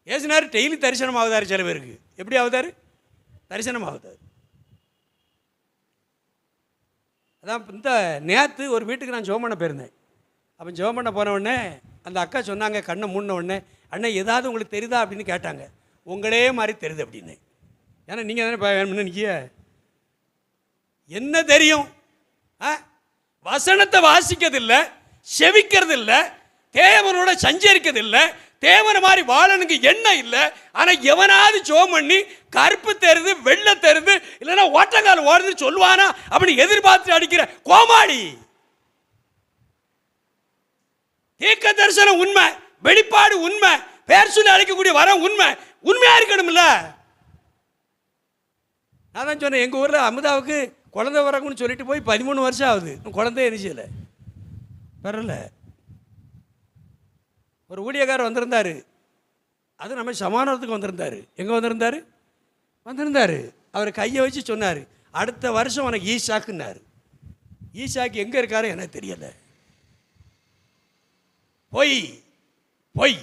ஏசுனார் டெய்லி தரிசனம் ஆகுதாரு. சில பேருக்கு எப்படி ஆகுதாரு? தரிசனம் ஆகுதாரு. அதான் இந்த நேற்று ஒரு வீட்டுக்கு நான் ஜெபம் பண்ண போயிருந்தேன். அப்போ ஜெபம் பண்ண போன உடனே அந்த அக்கா சொன்னாங்க கண்ணை மூடின உடனே, அண்ணா ஏதாவது உங்களுக்கு தெரியுதா அப்படின்னு கேட்டாங்க. உங்களே மாதிரி தெரியுது அப்படின்னு. ஏன்னா நீங்கள் தானே வேணும்னு நிற்கிய, என்ன தெரியும்? வசனத்தை வாசிக்கிறதில்லை, செவிக்கிறதில்லை, தேவனோட சஞ்சரிக்கிறதில்லை, தேவனை மாதிரி வாழனுக்கு எண்ணம் இல்லை. ஆனால் எவனாவது ஜோம் பண்ணி கருப்பு தெரியுது வெள்ளை தெரியுது இல்லைன்னா ஓட்டங்கால் ஓடுதுன்னு சொல்லுவானா அப்படின்னு எதிர்பார்த்து அடிக்கிற கோமாளி. தீர்க்க தரிசனம் உண்மை, வெளிப்பாடு உண்மை, பேர் சொல்லி அழைக்கக்கூடிய வரம் உண்மை, உண்மையா இருக்கணும்ல. நான் தான் சொன்னேன், எங்கள் ஊரில் அமுதாவுக்கு குழந்தை வரக்குன்னு சொல்லிட்டு போய் 13 வருஷம் ஆகுது, குழந்தைய எரிச்சல வரல. ஒரு ஊழியக்காரர் வந்திருந்தார், அது நம்ம சமாதானத்துக்கு வந்திருந்தார். எங்கே வந்திருந்தார் அவர் கையை வச்சு சொன்னார், அடுத்த வருஷம் உனக்கு ஈசாக்குன்னாரு. ஈசாக்கு எங்கே இருக்காரு எனக்கு தெரியலை. பொய்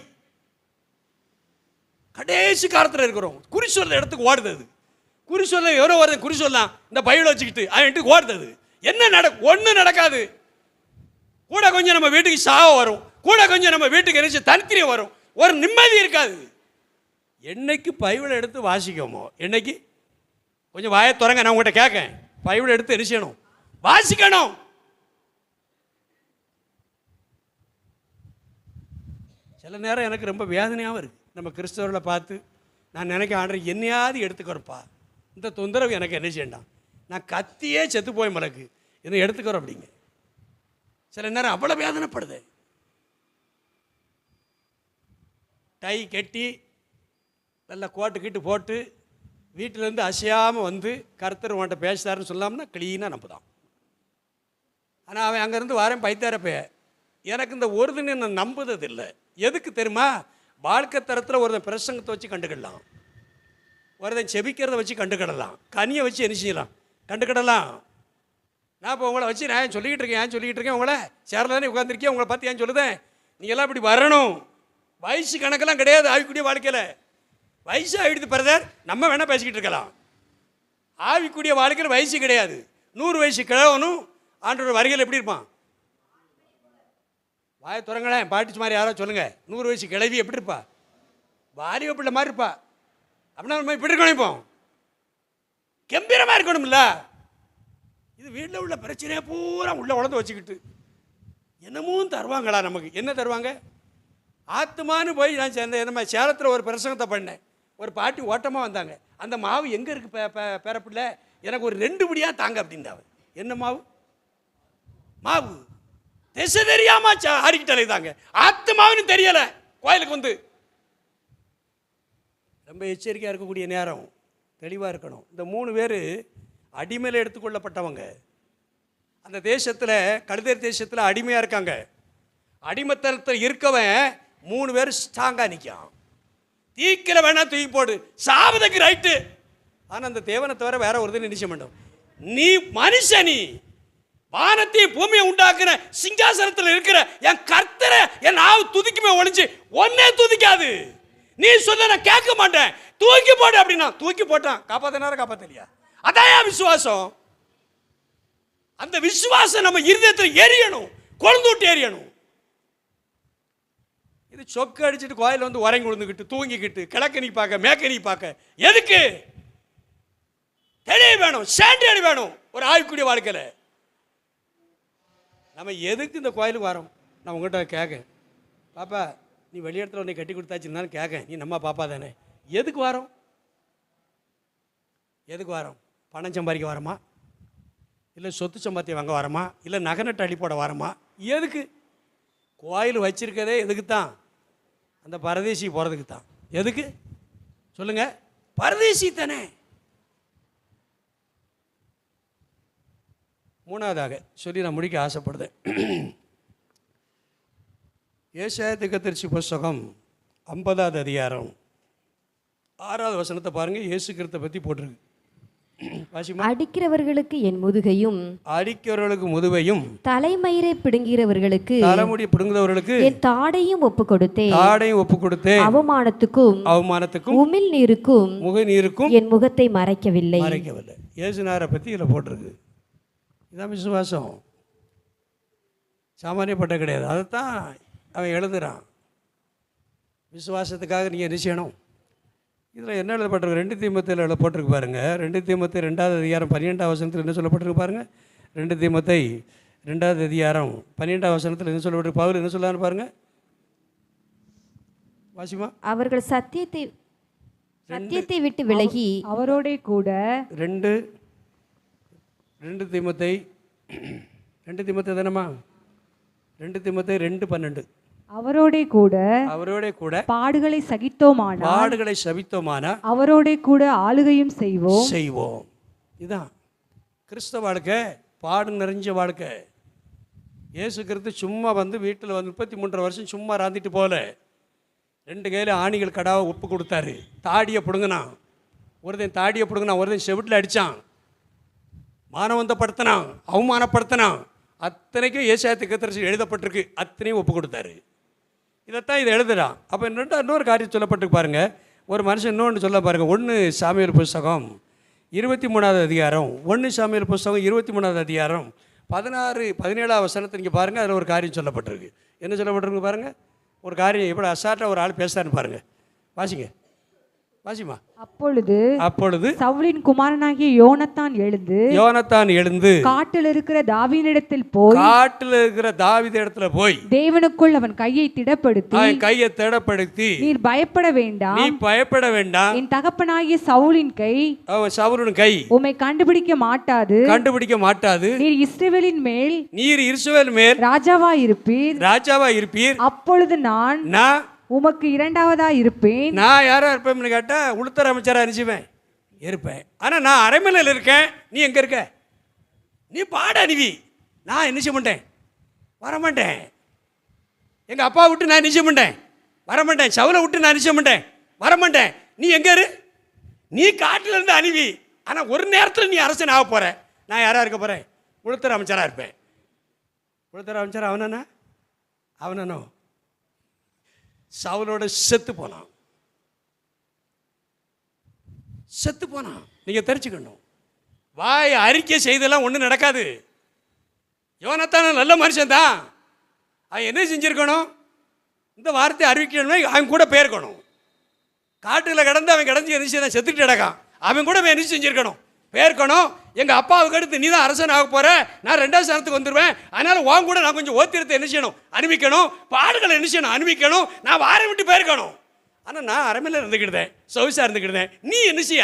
கடைசி காலத்தில் இருக்கிறோம். குறி சொல்ல இடத்துக்கு ஓடுது. குறி சொல்ல எவரோ வருது, குறி சொல்லலாம் இந்த பையில வச்சுக்கிட்டு அவன் ஓடுது. என்ன ஒன்றும் நடக்காது. கூட கொஞ்சம் நம்ம வீட்டுக்கு சாவ வரும், கூட கொஞ்சம் நம்ம வீட்டுக்கு எரிச்சு தனித்திரியம் வரும், ஒரு நிம்மதி இருக்காது. என்னைக்கு பைபிளை எடுத்து வாசிக்கமோ, என்னைக்கு கொஞ்சம் வாயை திறங்க, நான் உங்கள்கிட்ட கேட்கேன், பைபிளை எடுத்து எரிச்சணும், வாசிக்கணும். சில நேரம் எனக்கு ரொம்ப வேதனையாகவும் இருக்குது. நம்ம கிறிஸ்தவர்களை பார்த்து நான் நினைக்க, ஆண்டவர் என்னையாவது எடுத்துக்கிறப்பா, இந்த தொந்தரவு எனக்கு என்ன செய்யண்டாம், நான் கத்தியே செத்து போய் மலக்கு என்ன எடுத்துக்கிறோம் அப்படிங்க. சில நேரம் அவ்வளோ வேதனைப்படுது. டை கட்டி நல்ல கோட்டு போட்டு வீட்டிலேருந்து அசையாமல் வந்து கர்த்தர் உன்ட்ட பேசுகிறாருன்னு சொல்லாம்னா க்ளீனாக நம்புதான். ஆனால் அவன் அங்கேருந்து வாரேன் பைத்தாரப்பே, எனக்கு இந்த ஒரு தினம் நான் நம்புறது இல்லை. எதுக்கு தெரியுமா? வாழ்க்கை தரத்தில் ஒருத்தன் பிரசங்கத்தை வச்சு கண்டுக்கிடலாம், ஒருத்தன் செபிக்கிறத வச்சு கண்டுக்கிடலாம், கனியை வச்சு என்ன செய்யலாம், கண்டுக்கிடலாம். நான் இப்போ உங்களை வச்சு நான் சொல்லிக்கிட்டு இருக்கேன், உங்களை சேரில் தானே உட்காந்துருக்கேன், உங்களை பார்த்து ஏன் சொல்லுதேன், நீங்கள்லாம் இப்படி வரணும். வயசு கணக்கெல்லாம் கிடையாது ஆவிக்குரிய வாழ்க்கையில். வயசு ஆகிடுது பிரதர், நம்ம வேணால் பேசிக்கிட்டு இருக்கலாம். ஆவிக்குரிய வாழ்க்கையில் வயசு கிடையாது. 100 வயசு கிழவனும் ஆண்டோட வருகையில் எப்படி இருப்பான்? வாயை திறங்களேன், பாட்டிச்சு மாதிரி யாரோ சொல்லுங்கள். 100 வயசு கிழவி எப்படி இருப்பா? வாலிப பிள்ளை மாதிரி இருப்பா. அப்படின்னா நம்ம இப்படி இருக்கணும், இப்போ கம்பீரமாக இருக்கணும்ல. இது வீட்டில் உள்ள பிரச்சனையை பூரா உள்ளே உழந்து வச்சுக்கிட்டு என்னமும் தருவாங்களா நமக்கு? என்ன தருவாங்க? ஆத்துமானு போய் நான் நம்ம சேலத்தில் ஒரு பிரசங்கத்தை பண்ணேன். ஒரு பாட்டி ஓட்டமாக வந்தாங்க. அந்த மாவு எங்கே இருக்குது பேரப்பில்லை, எனக்கு ஒரு 2 படியாக தாங்க அப்படின்றாங்க. என்ன மாவு திசை தெரியாம ஆடிக்கிட்டு அலைதாங்க. ஆத்துமாவுன்னு தெரியலை. கோயிலுக்கு வந்து ரொம்ப எச்சரிக்கையாக இருக்கக்கூடிய நேரம், தெளிவாக இருக்கணும். இந்த 3 பேர் அடிமையில் எடுத்துக்கொள்ளப்பட்டவங்க. அந்த தேசத்தில், கழுதேர் தேசத்தில் அடிமையாக இருக்காங்க. அடிமைத்தனத்தில் இருக்கவன் 3 பேர் ஸ்ட்ராங்காக நிற்கான். தீக்கிற வேணா தூக்கி போடு, சாவதுக்கு ரைட்டு. ஆனால் அந்த தேவனை தவிர வேற ஒரு இது நினைச்ச மாட்டோம். நீ மனுஷனி, வானத்தையும் பூமியை உண்டாக்குற சிங்காசனத்தில் இருக்கிற என் கர்த்தரை என் நாவு துதிக்குமே ஒழிஞ்சு ஒன்னே துதிக்காது. நீ சொன்ன நான் கேட்க மாட்டேன், தூக்கி போடு அப்படின்னா தூக்கி போட்டான். காப்பாத்தினார காப்பாத்தலையா? அதான் விசுவாசம். அந்த விசுவாசம் நம்ம இருதயத்தில் எரியணும், கொழுந்துட்டு எரியணும். இது சொக்கு அடிச்சுட்டு கோயில் வந்து உறங்கி விழுந்துக்கிட்டு தூங்கிக்கிட்டு கிழக்கணி பார்க்க மேக்கணி பார்க்க எதுக்கு? தெளிவு வேணும், சாண்டியடி வேணும் ஒரு ஆவிக்குரிய வாழ்க்கையில். நம்ம எதுக்கு இந்த கோயிலுக்கு வரோம்? நான் உங்கள்கிட்ட கேட்க, பாப்பா நீ வெளியிடத்தில் உன்னை கட்டி கொடுத்தாச்சுன்னாலும் கேட்க, நீ நம்ம பாப்பா தானே. எதுக்கு வரோம்? பணம் சம்பாதிக்க வரமா, இல்லை சொத்து சம்பாத்தியம் வாங்க வரமா, இல்லை நகநட்டு அள்ளி போட வரமா? எதுக்கு? கோயில் வச்சிருக்கதே எதுக்கு தான்? அந்த பரதேசி போகிறதுக்கு தான். எதுக்கு சொல்லுங்க? பரதேசி தானே. 3வதாக சொல்லி நான் முடிக்க ஆசைப்படுறேன். ஏசாயா தீர்க்கதரிசி புஸ்தகம் 50வது அதிகாரம் 6வது வசனத்தை பாருங்க. இயேசு கிறிஸ்துவை பற்றி போட்டிருக்கு. அடிக்கிறவர்களுக்கு என் முதுகையும், அடிக்கிறவர்களுக்கு முதுவையும், தலைமயிரை பிடுங்கிறவர்களுக்கு, தலைமுடி பிடுங்குறவர்களுக்கு என் தாடையும் ஒப்பு கொடுத்தேன். அவமானத்துக்கும் உமிழ் நீருக்கும் முக நீருக்கும் என் முகத்தை மறைக்கவில்லை. இயேசுநாரை பற்றி இதில் போட்டிருக்கு. இதான் விசுவாசம். சாமானியப்பட்ட கிடையாது. அதைத்தான் அவன் எழுதுகிறான். விசுவாசத்துக்காக நீங்கள் என்ன செய்யணும்? இதில் என்ன எழுதப்பட்டிருக்கு? 2 தீமோத்தேயுல போட்டிருக்கு பாருங்கள். 2 தீமோத்தேயு 2வது அதிகாரம் 12ஆம் வசனத்தில் என்ன சொல்லப்பட்டிருக்கு பாருங்கள். 2 தீமோத்தேயு 2வது அதிகாரம் 12ஆம் வசனத்தில் என்ன சொல்லப்பட்டிருக்கு? பவுல் என்ன சொல்லான்னு பாருங்கள், வாசிமா. அவர்கள் சத்தியத்தை விட்டு விலகி அவரோட கூட 2 தீமோத்தேயு 2 தீமோத்தேயு தானம்மா? 2 தீமோத்தேயு 2:12 அவரோட கூட பாடுகளை சகித்தோமானா அவரோட கூட ஆளுகையும் செய்வோம். இதுதான் கிறிஸ்தவ வாழ்க்கை, பாடு நிறைஞ்ச வாழ்க்கை. இயேசு கிறிஸ்து சும்மா வந்து வீட்டில் வந்து 33 வருஷம் சும்மா ராந்திட்டு போல. 2 கையில் ஆணிகள் கடாவை ஒப்பு கொடுத்தாரு. தாடியை பிடுங்கினான், ஒருத்தன் தாடியை பிடுங்கினான், ஒருத்தன் செவிட்டில் அடித்தான், மானவந்தப்படுத்தினான், அவமானப்படுத்தினான். அத்தனைக்கும் ஏசாயா தீர்க்கதரிசி எழுதப்பட்டிருக்கு, அத்தனையும் ஒப்பு கொடுத்தாரு. இதைத்தான் இதை எழுதுறான். அப்போ இன்னொரு காரியம் சொல்லப்பட்டிருக்கு பாருங்கள். ஒரு மனுஷன் இன்னொன்று சொல்ல பாருங்கள். 1 சாமுவேல் புஸ்தகம் 23வது அதிகாரம், 1 சாமுவேல் புஸ்தகம் 23வது அதிகாரம் 16-17 வசனத்தை நீங்கள் பாருங்கள். அதில் ஒரு காரியம் சொல்லப்பட்டிருக்கு. என்ன சொல்லப்பட்டிருக்கு பாருங்கள். ஒரு காரியம் எப்படி அசால்ட்டாக ஒரு ஆள் பேசுறான்னு பாருங்கள். வாசிமா. அப்பொழுது சவுலின் குமாரனாகிய யோனத்தான் எழுந்து காட்டில் இருக்கிற தாவீதிடத்தில் போய் தேவனுக்குள் அவன் கையை திடப்படுத்தி நீர் பயப்பட வேண்டாம், என் தகப்பனாகிய சவுலின் கை உம்மை கண்டுபிடிக்க மாட்டாது, நீர் இஸ்ரவேலின் மேல் ராஜாவாய் இருப்பீர், அப்பொழுது நான் உமக்கு 2வதா இருப்பேன். நான் யாரா இருப்பேன்னு கேட்டால் உளுத்தர அமைச்சராக இருப்பேன். ஆனால் நான் அரைமலையில் இருக்கேன், நீ எங்கே இருக்க? நீ பாட அணிவி, நான் என்ன செய்ய மாட்டேன், வரமாட்டேன். எங்கள் அப்பா விட்டு நான் நிச்சயம் மாட்டேன், வரமாட்டேன். சவுலை விட்டு நான் நிச்சயம் மாட்டேன், வரமாட்டேன். நீ எங்கே இரு, நீ காட்டில் இருந்து அணிவி. ஆனால் ஒரு நேரத்தில் நீ அரசன் ஆக போகிற. நான் யாராக இருக்க போகிறேன்? உளுத்தர அமைச்சராக இருப்பேன். உளுத்தர அமைச்சர் அவனோ சவுலோட செத்து போனான். நீங்கள் தெரிஞ்சுக்கணும். வாய் அறிக்கை செய்தெல்லாம் ஒன்றும் நடக்காது. யோனத்தான் நல்ல மனுஷன் தான். அவன் என்ன செஞ்சிருக்கணும்? இந்த வார்த்தை அறிவிக்கணும், அவன் கூட போயிருக்கணும். காட்டில் கிடந்து அவன் கிடஞ்சி என்ன செய்ய செத்துக்கிட்டு கிடக்கான். அவன் கூட என்ன செஞ்சிருக்கணும், பேர்க்கணும். எங்கள் அப்பாவுக்கு அடுத்து நீ தான் அரசன் ஆக போகிற, நான் 2வது ஸ்தானத்துக்கு வந்துடுவேன். அதனால் உன் கூட நான் கொஞ்சம் ஓத்திரத்தை என்ன செய்யணும், அனுபவிக்கணும். பாடுகளை என்ன செய்யணும், அனுபவிக்கணும். நான் வாரை விட்டு போயிருக்கணும். ஆனால் நான் அரைமையில் இருந்துக்கிட்டேன், சொகுசாக இருந்துக்கிட்டேன். நீ என்ன செய்ய,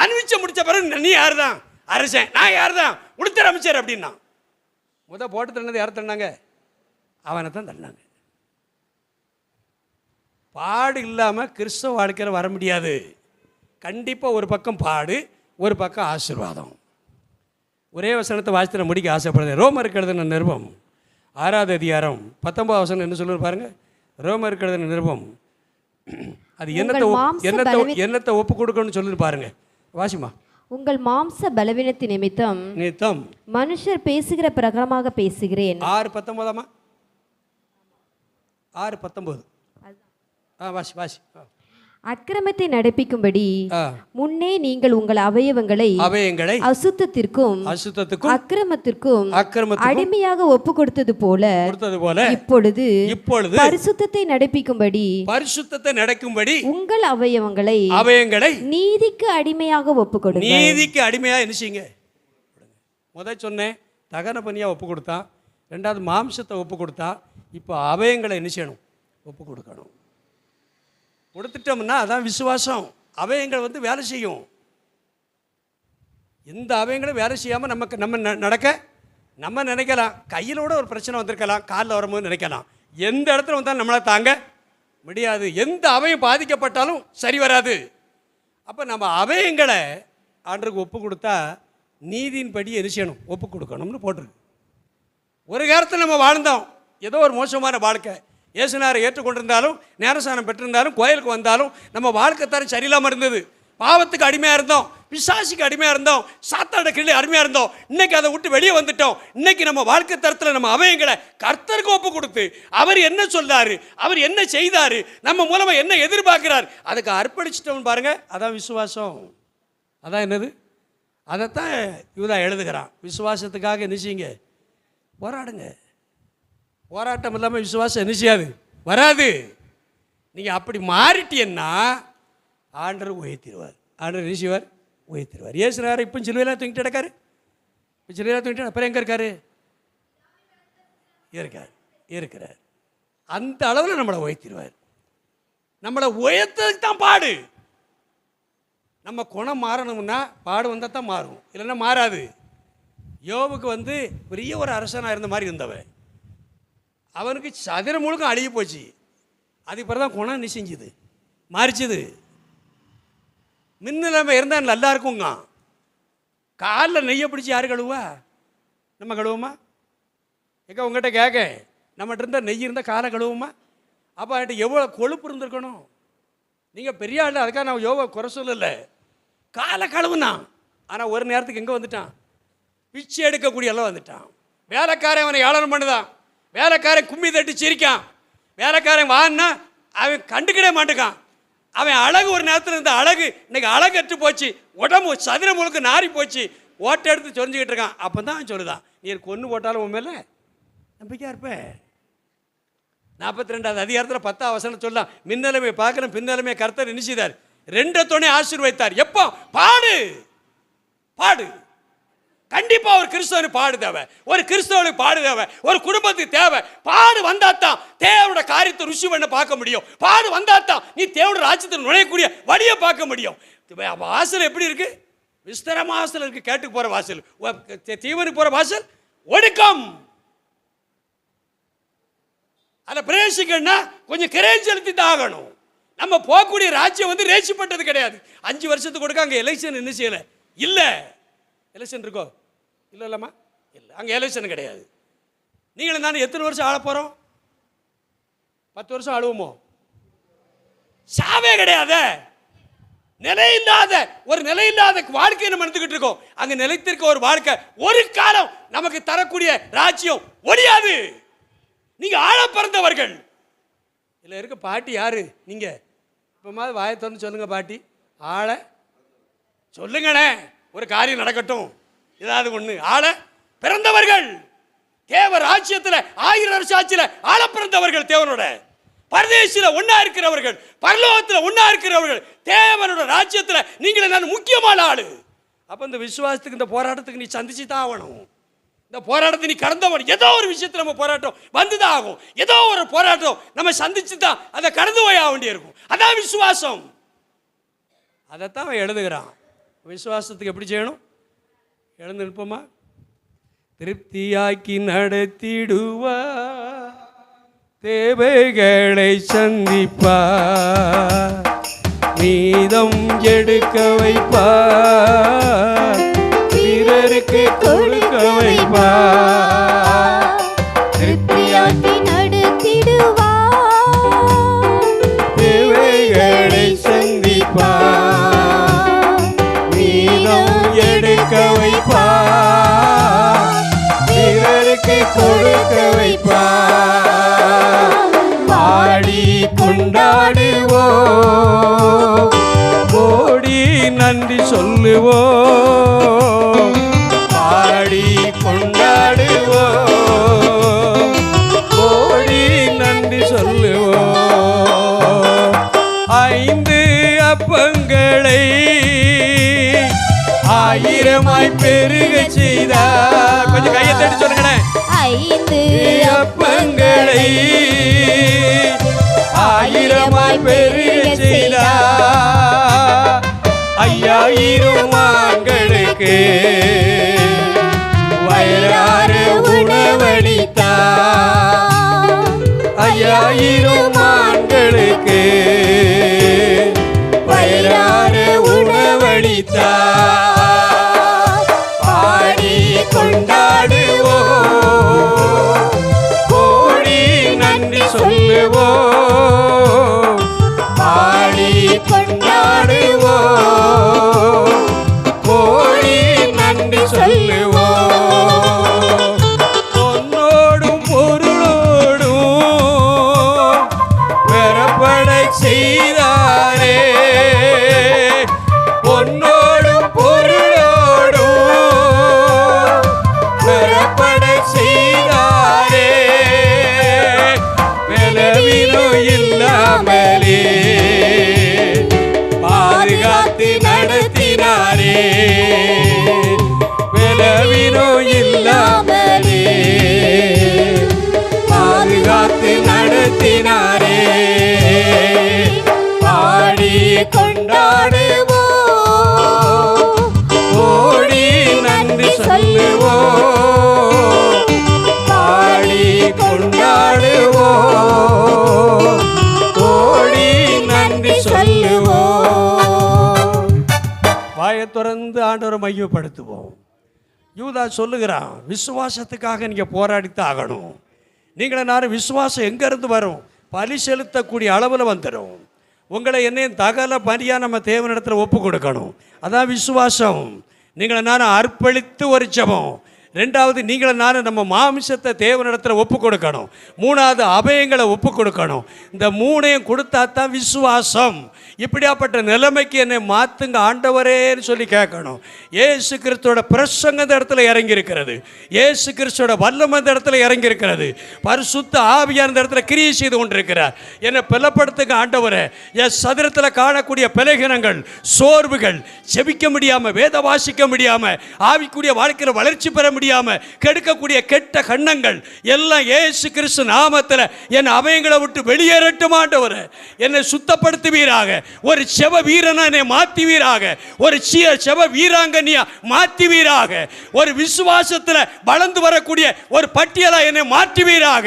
அனுபவிச்ச முடிச்ச பிறகு நீ யார் தான் அரசன், நான் யார் தான் உளுத்தர அமைச்சர் அப்படின்னா. போட்டு தண்ணது யார் தண்ணாங்க? அவனை தான் தண்ணாங்க. பாடு இல்லாமல் கிறிஸ்தவ வாழ்க்கையில் வர முடியாது. கண்டிப்பாக ஒரு பக்கம் பாடு, ஒரு பக்கம் ஆசீர்வாதம். ஒரே வசனத்தை வாசித்து முடிக்க ஆசைப்படுறேன். ரோமருக்கு எழுதின நிருபம் 6வது அதிகாரம் 19 வசனம் என்ன சொல்லுன்னு பாருங்க. ரோமருக்கு எழுதின நிருபம் அது என்னத்தை ஒப்பு கொடுக்கணும்னு சொல்லி பாருங்க. வாசிமா. உங்கள் மாம்ச பலவீனத்தின் நிமித்தம் மனுஷர் பேசுகிற பிரகாரமாக பேசுகிறேன். 6:19 6:19 வாசி. அக்கிரமத்தை நடப்பிக்கும்படி முன்னே நீங்கள் உங்கள் அவயவங்களை அசுத்தத்திற்கும் அக்கிரமத்திற்கும் அடிமையாக ஒப்பு கொடுத்தது போல இப்பொழுது பரிசுத்தத்தை நடப்பிக்கும்படி உங்கள் அவயவங்களை நீதிக்கு அடிமையாக ஒப்பு கொடுங்க. நீதிக்கு அடிமையா என்ன செய்யுங்க? முதல் சொன்னேன், தகன பணியா ஒப்பு கொடுத்தான். 2வது மாம்சத்தை ஒப்பு கொடுத்தான். இப்போ அவயங்களை என்ன செய்யணும், ஒப்பு கொடுக்கணும். கொடுத்துட்டோம்னா அதான் விசுவாசம். அவயங்கள் வந்து வேலை செய்யும். எந்த அவயங்களும் வேலை செய்யாமல் நம்ம நடக்க நம்ம நினைக்கலாம். கையிலோட ஒரு பிரச்சனை வந்திருக்கலாம், காலில் வரும்போது நினைக்கலாம். எந்த இடத்துல வந்தாலும் நம்மளால் தாங்க முடியாது. எந்த அவயம் பாதிக்கப்பட்டாலும் சரி வராது. அப்போ நம்ம அவயங்களை ஆண்டருக்கு ஒப்பு கொடுத்தா நீதியின்படி என்ன செய்யணும், ஒப்பு கொடுக்கணும்னு போட்டிருக்கு. ஒரு காலத்தில் நம்ம வாழ்ந்தோம், ஏதோ ஒரு மோசமான வாழ்க்கை. இயேசுநாரை ஏற்றுக்கொண்டிருந்தாலும், ஞானஸ்நானம் பெற்றிருந்தாலும், கோயிலுக்கு வந்தாலும் நம்ம வாழ்க்கை தரம் சரியில்லாமல் இருந்தது. பாவத்துக்கு அடிமையாக இருந்தோம், பிசாசுக்கு அடிமையாக இருந்தோம், சாத்தாட கீழே அடிமையாக இருந்தோம். இன்னைக்கு அதை விட்டு வெளியே வந்துட்டோம். இன்னைக்கு நம்ம வாழ்க்கை தரத்தில் நம்ம அவயங்களை கர்த்தருக்கு ஒப்பு கொடுத்து அவர் என்ன சொல்றாரு, அவர் என்ன செய்தாரு, நம்ம மூலமாக என்ன எதிர்பார்க்கிறார், அதுக்கு அர்ப்பணிச்சிட்டோம்னு பாருங்க. அதான் விசுவாசம். அதான் என்னது, அதைத்தான் யூதா எழுதுகிறான். விசுவாசத்துக்காக என்ன செய்யுங்க, போராடுங்க. போராட்டம் இல்லாமல் விசுவாசம் என்ன செய்யாது, வராது. நீங்கள் அப்படி மாறிட்டீங்கன்னா ஆண்டவர் உயர்த்திடுவார். ஆண்டவர் என்ன செய்வார், உயர்த்திடுவார். ஏசுனார் இப்போ சிலுவையெல்லாம் தூங்கிட்டு கிடக்காரு. இப்போ சிலுவையெல்லாம் தூங்கிட்டு அப்புறம் எங்கே இருக்காரு, இருக்கிறார். அந்த அளவில் நம்மளை உயர்த்திடுவார். நம்மளை உயர்த்ததுக்கு தான் பாடு. நம்ம குணம் மாறணும்னா பாடு வந்தால் தான் மாறும், இல்லைன்னா மாறாது. யோபுக்கு பெரிய ஒரு அரசனாக இருந்த மாதிரி இருந்தவன், அவனுக்கு சதுர முழுக்க அழுகி போச்சு. அதுக்கு பிறகு தான் குணம் செஞ்சுது, மாறிச்சுது. மின்னலாமல் இருந்தால் நல்லா இருக்குங்க. காலில் நெய்யை பிடிச்சி யார் கழுவா, நம்ம கழுவுமா? எங்கே உங்கள்கிட்ட கேட்க, நம்மகிட்ட இருந்தால் நெய் இருந்தால் காலை கழுவுமா? அப்போ அவன்கிட்ட எவ்வளோ கொழுப்பு இருந்திருக்கணும். நீங்கள் பெரிய ஆள், அதுக்காக நான் யோகா குறை சொல்லலை, காலை கழுவுனா. ஆனால் ஒரு நேரத்துக்கு எங்கே வந்துட்டான், பிச்சை எடுக்கக்கூடிய எல்லாம் வந்துட்டான். வேலைக்காரன் அவனை ஏளனம் பண்ணுதான், வேலைக்காரன் கும்மி தட்டி சிரிக்கான், வேலைக்காரன் வான்னா அவன் கண்டுக்கிடே மாட்டுக்கான். அவன் அழகு ஒரு நேரத்தில் இருந்த அழகு இன்னைக்கு அழகற்று போச்சு, உடம்பு சதுர முழுக்க நாரி போச்சு, ஓட்டை எடுத்து சொரிஞ்சுக்கிட்டு இருக்கான். அப்போ தான் அவன் சொல்லுதான், நீ கொன்று போட்டாலும் உன் மேலே நம்பிக்கையாக இருப்பேன். 42வது அதிகாரத்தில் 10ஆம் வசனம் சொல்லலாம், மின்னலமே பார்க்கணும் பின்னலமே கர்த்தர் நினைச்சார், 2 துணை ஆசீர்வதித்தார். எப்போ பாடு, பாடு. கண்டிப்பாக ஒரு கிறிஸ்தவனுக்கு பாடு தேவை, ஒரு கிறிஸ்தவனுக்கு பாடு தேவை, ஒரு குடும்பத்துக்கு தேவை. பாடு வந்தாத்தான் தேவனோட காரியத்தை ருசி பண்ண பார்க்க முடியும். பாடு வந்தாத்தான் நீ தேவனோட ராஜ்யத்தில் நுழையக்கூடிய வழியை பார்க்க முடியும். வாசல் எப்படி இருக்கு, விஸ்தரமான வாசல் இருக்கு. கேட்டுக்கு போகிற வாசல், தீவனுக்கு போகிற வாசல் ஒடுக்கம். அதில் பிரவேசிக்கணும்னா கொஞ்சம் கிரயம் செலுத்தி தான் ஆகணும். நம்ம போகக்கூடிய ராஜ்யம் ரேசிப்பட்டது கிடையாது. 5 வருஷத்துக்கு கொடுக்க அங்கே எலெக்ஷன் என்ன செய்யலை, இல்லை. எலெக்ஷன் இருக்கோ, இல்லை இல்லைம்மா, இல்லை, அங்கே எலெக்ஷன் கிடையாது. நீங்களும் நான் எத்தனை வருஷம் ஆள போகிறோம், 10 வருஷம் ஆளுவோமோ? சாவே கிடையாது. நிலையில்லாத ஒரு நிலையில்லாத வாழ்க்கையை நம்ம நடந்துக்கிட்டு இருக்கோம். அங்கே நிலைத்திருக்க ஒரு வாழ்க்கை ஒரு காலம் நமக்கு தரக்கூடிய ராஜ்யம் ஒழியாது. நீங்க ஆழ பிறந்தவர்கள். இல்லை இருக்க பாட்டி யாரு நீங்க, இப்போ மாதிரி வாயை திறந்து சொல்லுங்க பாட்டி, ஆழ சொல்லுங்கண்ணே, ஒரு காரியம் நடக்கட்டும். ஏதாவது ஒன்று ஆள பிறந்தவர்கள், தேவ ராஜ்யத்தில் 1000 வருஷம் ஆட்சியில் ஆள பிறந்தவர்கள், தேவனோட பரதேசியில் ஒன்றா இருக்கிறவர்கள், பரலோகத்தில் ஒன்றா இருக்கிறவர்கள், தேவனோட ராஜ்யத்தில் நீங்கள் நான் முக்கியமான ஆளு. அப்போ இந்த விசுவாசத்துக்கு இந்த போராட்டத்துக்கு நீ சந்திச்சு தான் ஆகணும். இந்த போராட்டத்தை நீ கடந்தவன். ஏதோ ஒரு விஷயத்தில் நம்ம போராட்டம் வந்துதான் ஆகும். ஏதோ ஒரு போராட்டம் நம்ம சந்திச்சு தான் அதை கடந்து போய் ஆக வேண்டியிருக்கும். அதான் விசுவாசம். அதைத்தான் அவன் எழுதுகிறான். விசுவாசத்துக்கு எப்படி செய்யணும், எழுந்து நிற்போமா? திருப்தியாக்கி நடத்திடுவா, தேவைகளை சந்திப்பா, மீதம் எடுக்க வைப்பா, பிறருக்கு கொடுக்க வைப்பா, திருப்தியாக்கி நடத்திடுவா, தேவைகளை சந்திப்பா, மீதம் எடுக்க வைப்பா, பிறருக்கு கொடுக்க வைப்பா. பாடி கொண்டாடுவோம், கோடி நன்றி சொல்லுவோம். பாடி கொண்டாடுவோம், கோடி நன்றி சொல்லுவோம். 5 அப்பங்களை 1000 பெருக செய்தார். கொஞ்சம் கையை தட்டி சொல்லுங்களேன். 5 அப்பங்களை 1000 பெருக செய்தார். 5000 மான்களுக்கு வயிறார உணவளித்தார். 5000 மான்களுக்கு வயிறார உணவளித்தார். பாடி கொண்டாடுவோம், கோடி நன்றி சொல்லுவோம். பாடி கொண்டாடுவோம், கோடி நன்றி சொல்லுவோம். பொன்னோடும் பொருளோடும் பெறப்பட செய்தாரே, பொன்னோடும் பொருளோடும் பெறப்பட செய்தாரே. வாயை திறந்து ஆண்டவரை மையப்படுத்துவோம். யூதா சொல்லுகிறான், விசுவாசத்துக்காக நீங்கள் போராடித்தான் ஆகணும். நீங்களே நானும் விசுவாசம் எங்கேருந்து வரும்? பலி செலுத்தக்கூடிய அளவில் வந்துடும். உங்களை என்னையும் தகல பலியாக நம்ம தேவனிடத்தில் ஒப்பு கொடுக்கணும். அதான் விசுவாசம். நீங்களை நானும் அர்ப்பணித்து ஒரு ஜெபம். ரெண்டாவது, நீங்களை நானும் நம்ம மாமிசத்தை தேவனிடத்தில் ஒப்பு கொடுக்கணும். மூணாவது, அபயங்களை ஒப்பு கொடுக்கணும். இந்த மூணையும் கொடுத்தா தான் விசுவாசம். இப்படியாப்பட்ட நிலைமைக்கு என்னை மாற்றுங்க ஆண்டவரேன்னு சொல்லி கேட்கணும். ஏசு கிறிஸ்துவோட பிரசங்க இந்த இடத்துல இறங்கியிருக்கிறது. ஏசு கிறிஸ்துவோட வல்லமை இந்த இடத்துல இறங்கியிருக்கிறது. பரிசுத்த ஆவியான இந்த இடத்துல கிரியை செய்து கொண்டிருக்கிறார். என்னை பலப்படுத்துங்க ஆண்டவரே. என் சதுரத்தில் காணக்கூடிய பலகீனங்கள், சோர்வுகள், செபிக்க முடியாமல், வேத வாசிக்க முடியாமல், ஆவிக்குரிய வாழ்க்கையில் வளர்ச்சி பெற முடியாமல் கெடுக்கக்கூடிய கெட்ட கண்ணங்கள் எல்லாம் இயேசு கிறிஸ்து நாமத்தில் என் அபயங்களை விட்டு வெளியேறட்டும் ஆண்டவரே. என்னை சுத்தப்படுத்துவீராக. ஒரு செவ வீரனா என்னை மாற்றுவீராக. ஒரு செவ வீராங்கனியா மாற்றுவீராக. ஒரு விசுவாசத்தில் வளர்ந்து வரக்கூடிய ஒரு பட்டியலா என்னை மாற்றுவீராக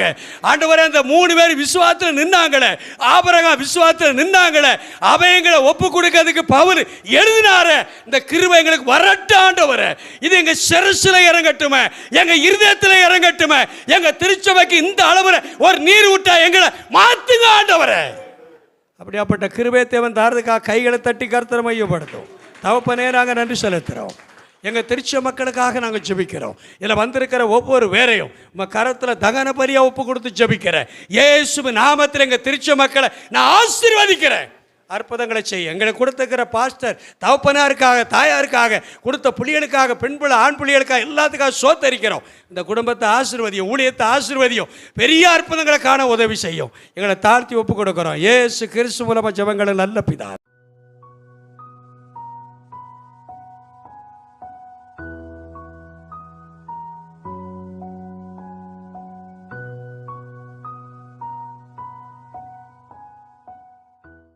ஆண்டவரே. அந்த 3 பேர் விசுவாசத்தில் நின்னாங்களே, ஆபிரகாம் விசுவாசத்தில் நின்னாங்களே, அபயங்களை ஒப்பு கொடுக்கிறதுக்கு பவுல் எழுதினாரே. இந்த கிருபை எங்களுக்கு வரட்டும் ஆண்டவரே. இது எங்க சிரசில் இறங்கட்டும், எங்க இருதயத்தில் இறங்கட்டும். எங்க திருச்சபைக்கு இந்த அளவுல ஒரு நீர் விட்டா எங்களை மாத்துங்க ஆண்டவரே. அப்படியாப்பட்ட கிருபை தேவன் தாரதுக்காக கைகளை தட்டி கர்த்தரை மையப்படுத்தும். தகப்பனே, நாங்கள் நன்றி செலுத்துகிறோம். எங்கள் திருச்சி மக்களுக்காக நாங்கள் ஜெபிக்கிறோம். இதில் வந்திருக்கிற ஒவ்வொரு வேரையும் உங்கள் கரத்தில் தகன பலியாக ஒப்பு கொடுத்து ஜெபிக்கிறேன். இயேசுவின் நாமத்தில் எங்கள் திருச்சி மக்களை நான் ஆசீர்வதிக்கிறேன். அற்புதங்களை செய்ய எங்களுக்கு கொடுத்துக்கிற பாஸ்டர் தகப்பனாருக்காக, தாயாருக்காக, கொடுத்த புள்ளிகளுக்காக, பெண் பிள்ளை, ஆண் புள்ளிகளுக்காக, எல்லாத்துக்காக சோத்தரிக்கிறோம். இந்த குடும்பத்தை ஆசீர்வதியும், ஊழியத்தை ஆசீர்வதியும், பெரிய அற்புதங்களை காண உதவி செய்யும். எங்களை தாழ்த்தி ஒப்பு கொடுக்கிறோம். இயேசு கிறிஸ்து மூலமாக ஜெபங்களை நல்ல பிதா.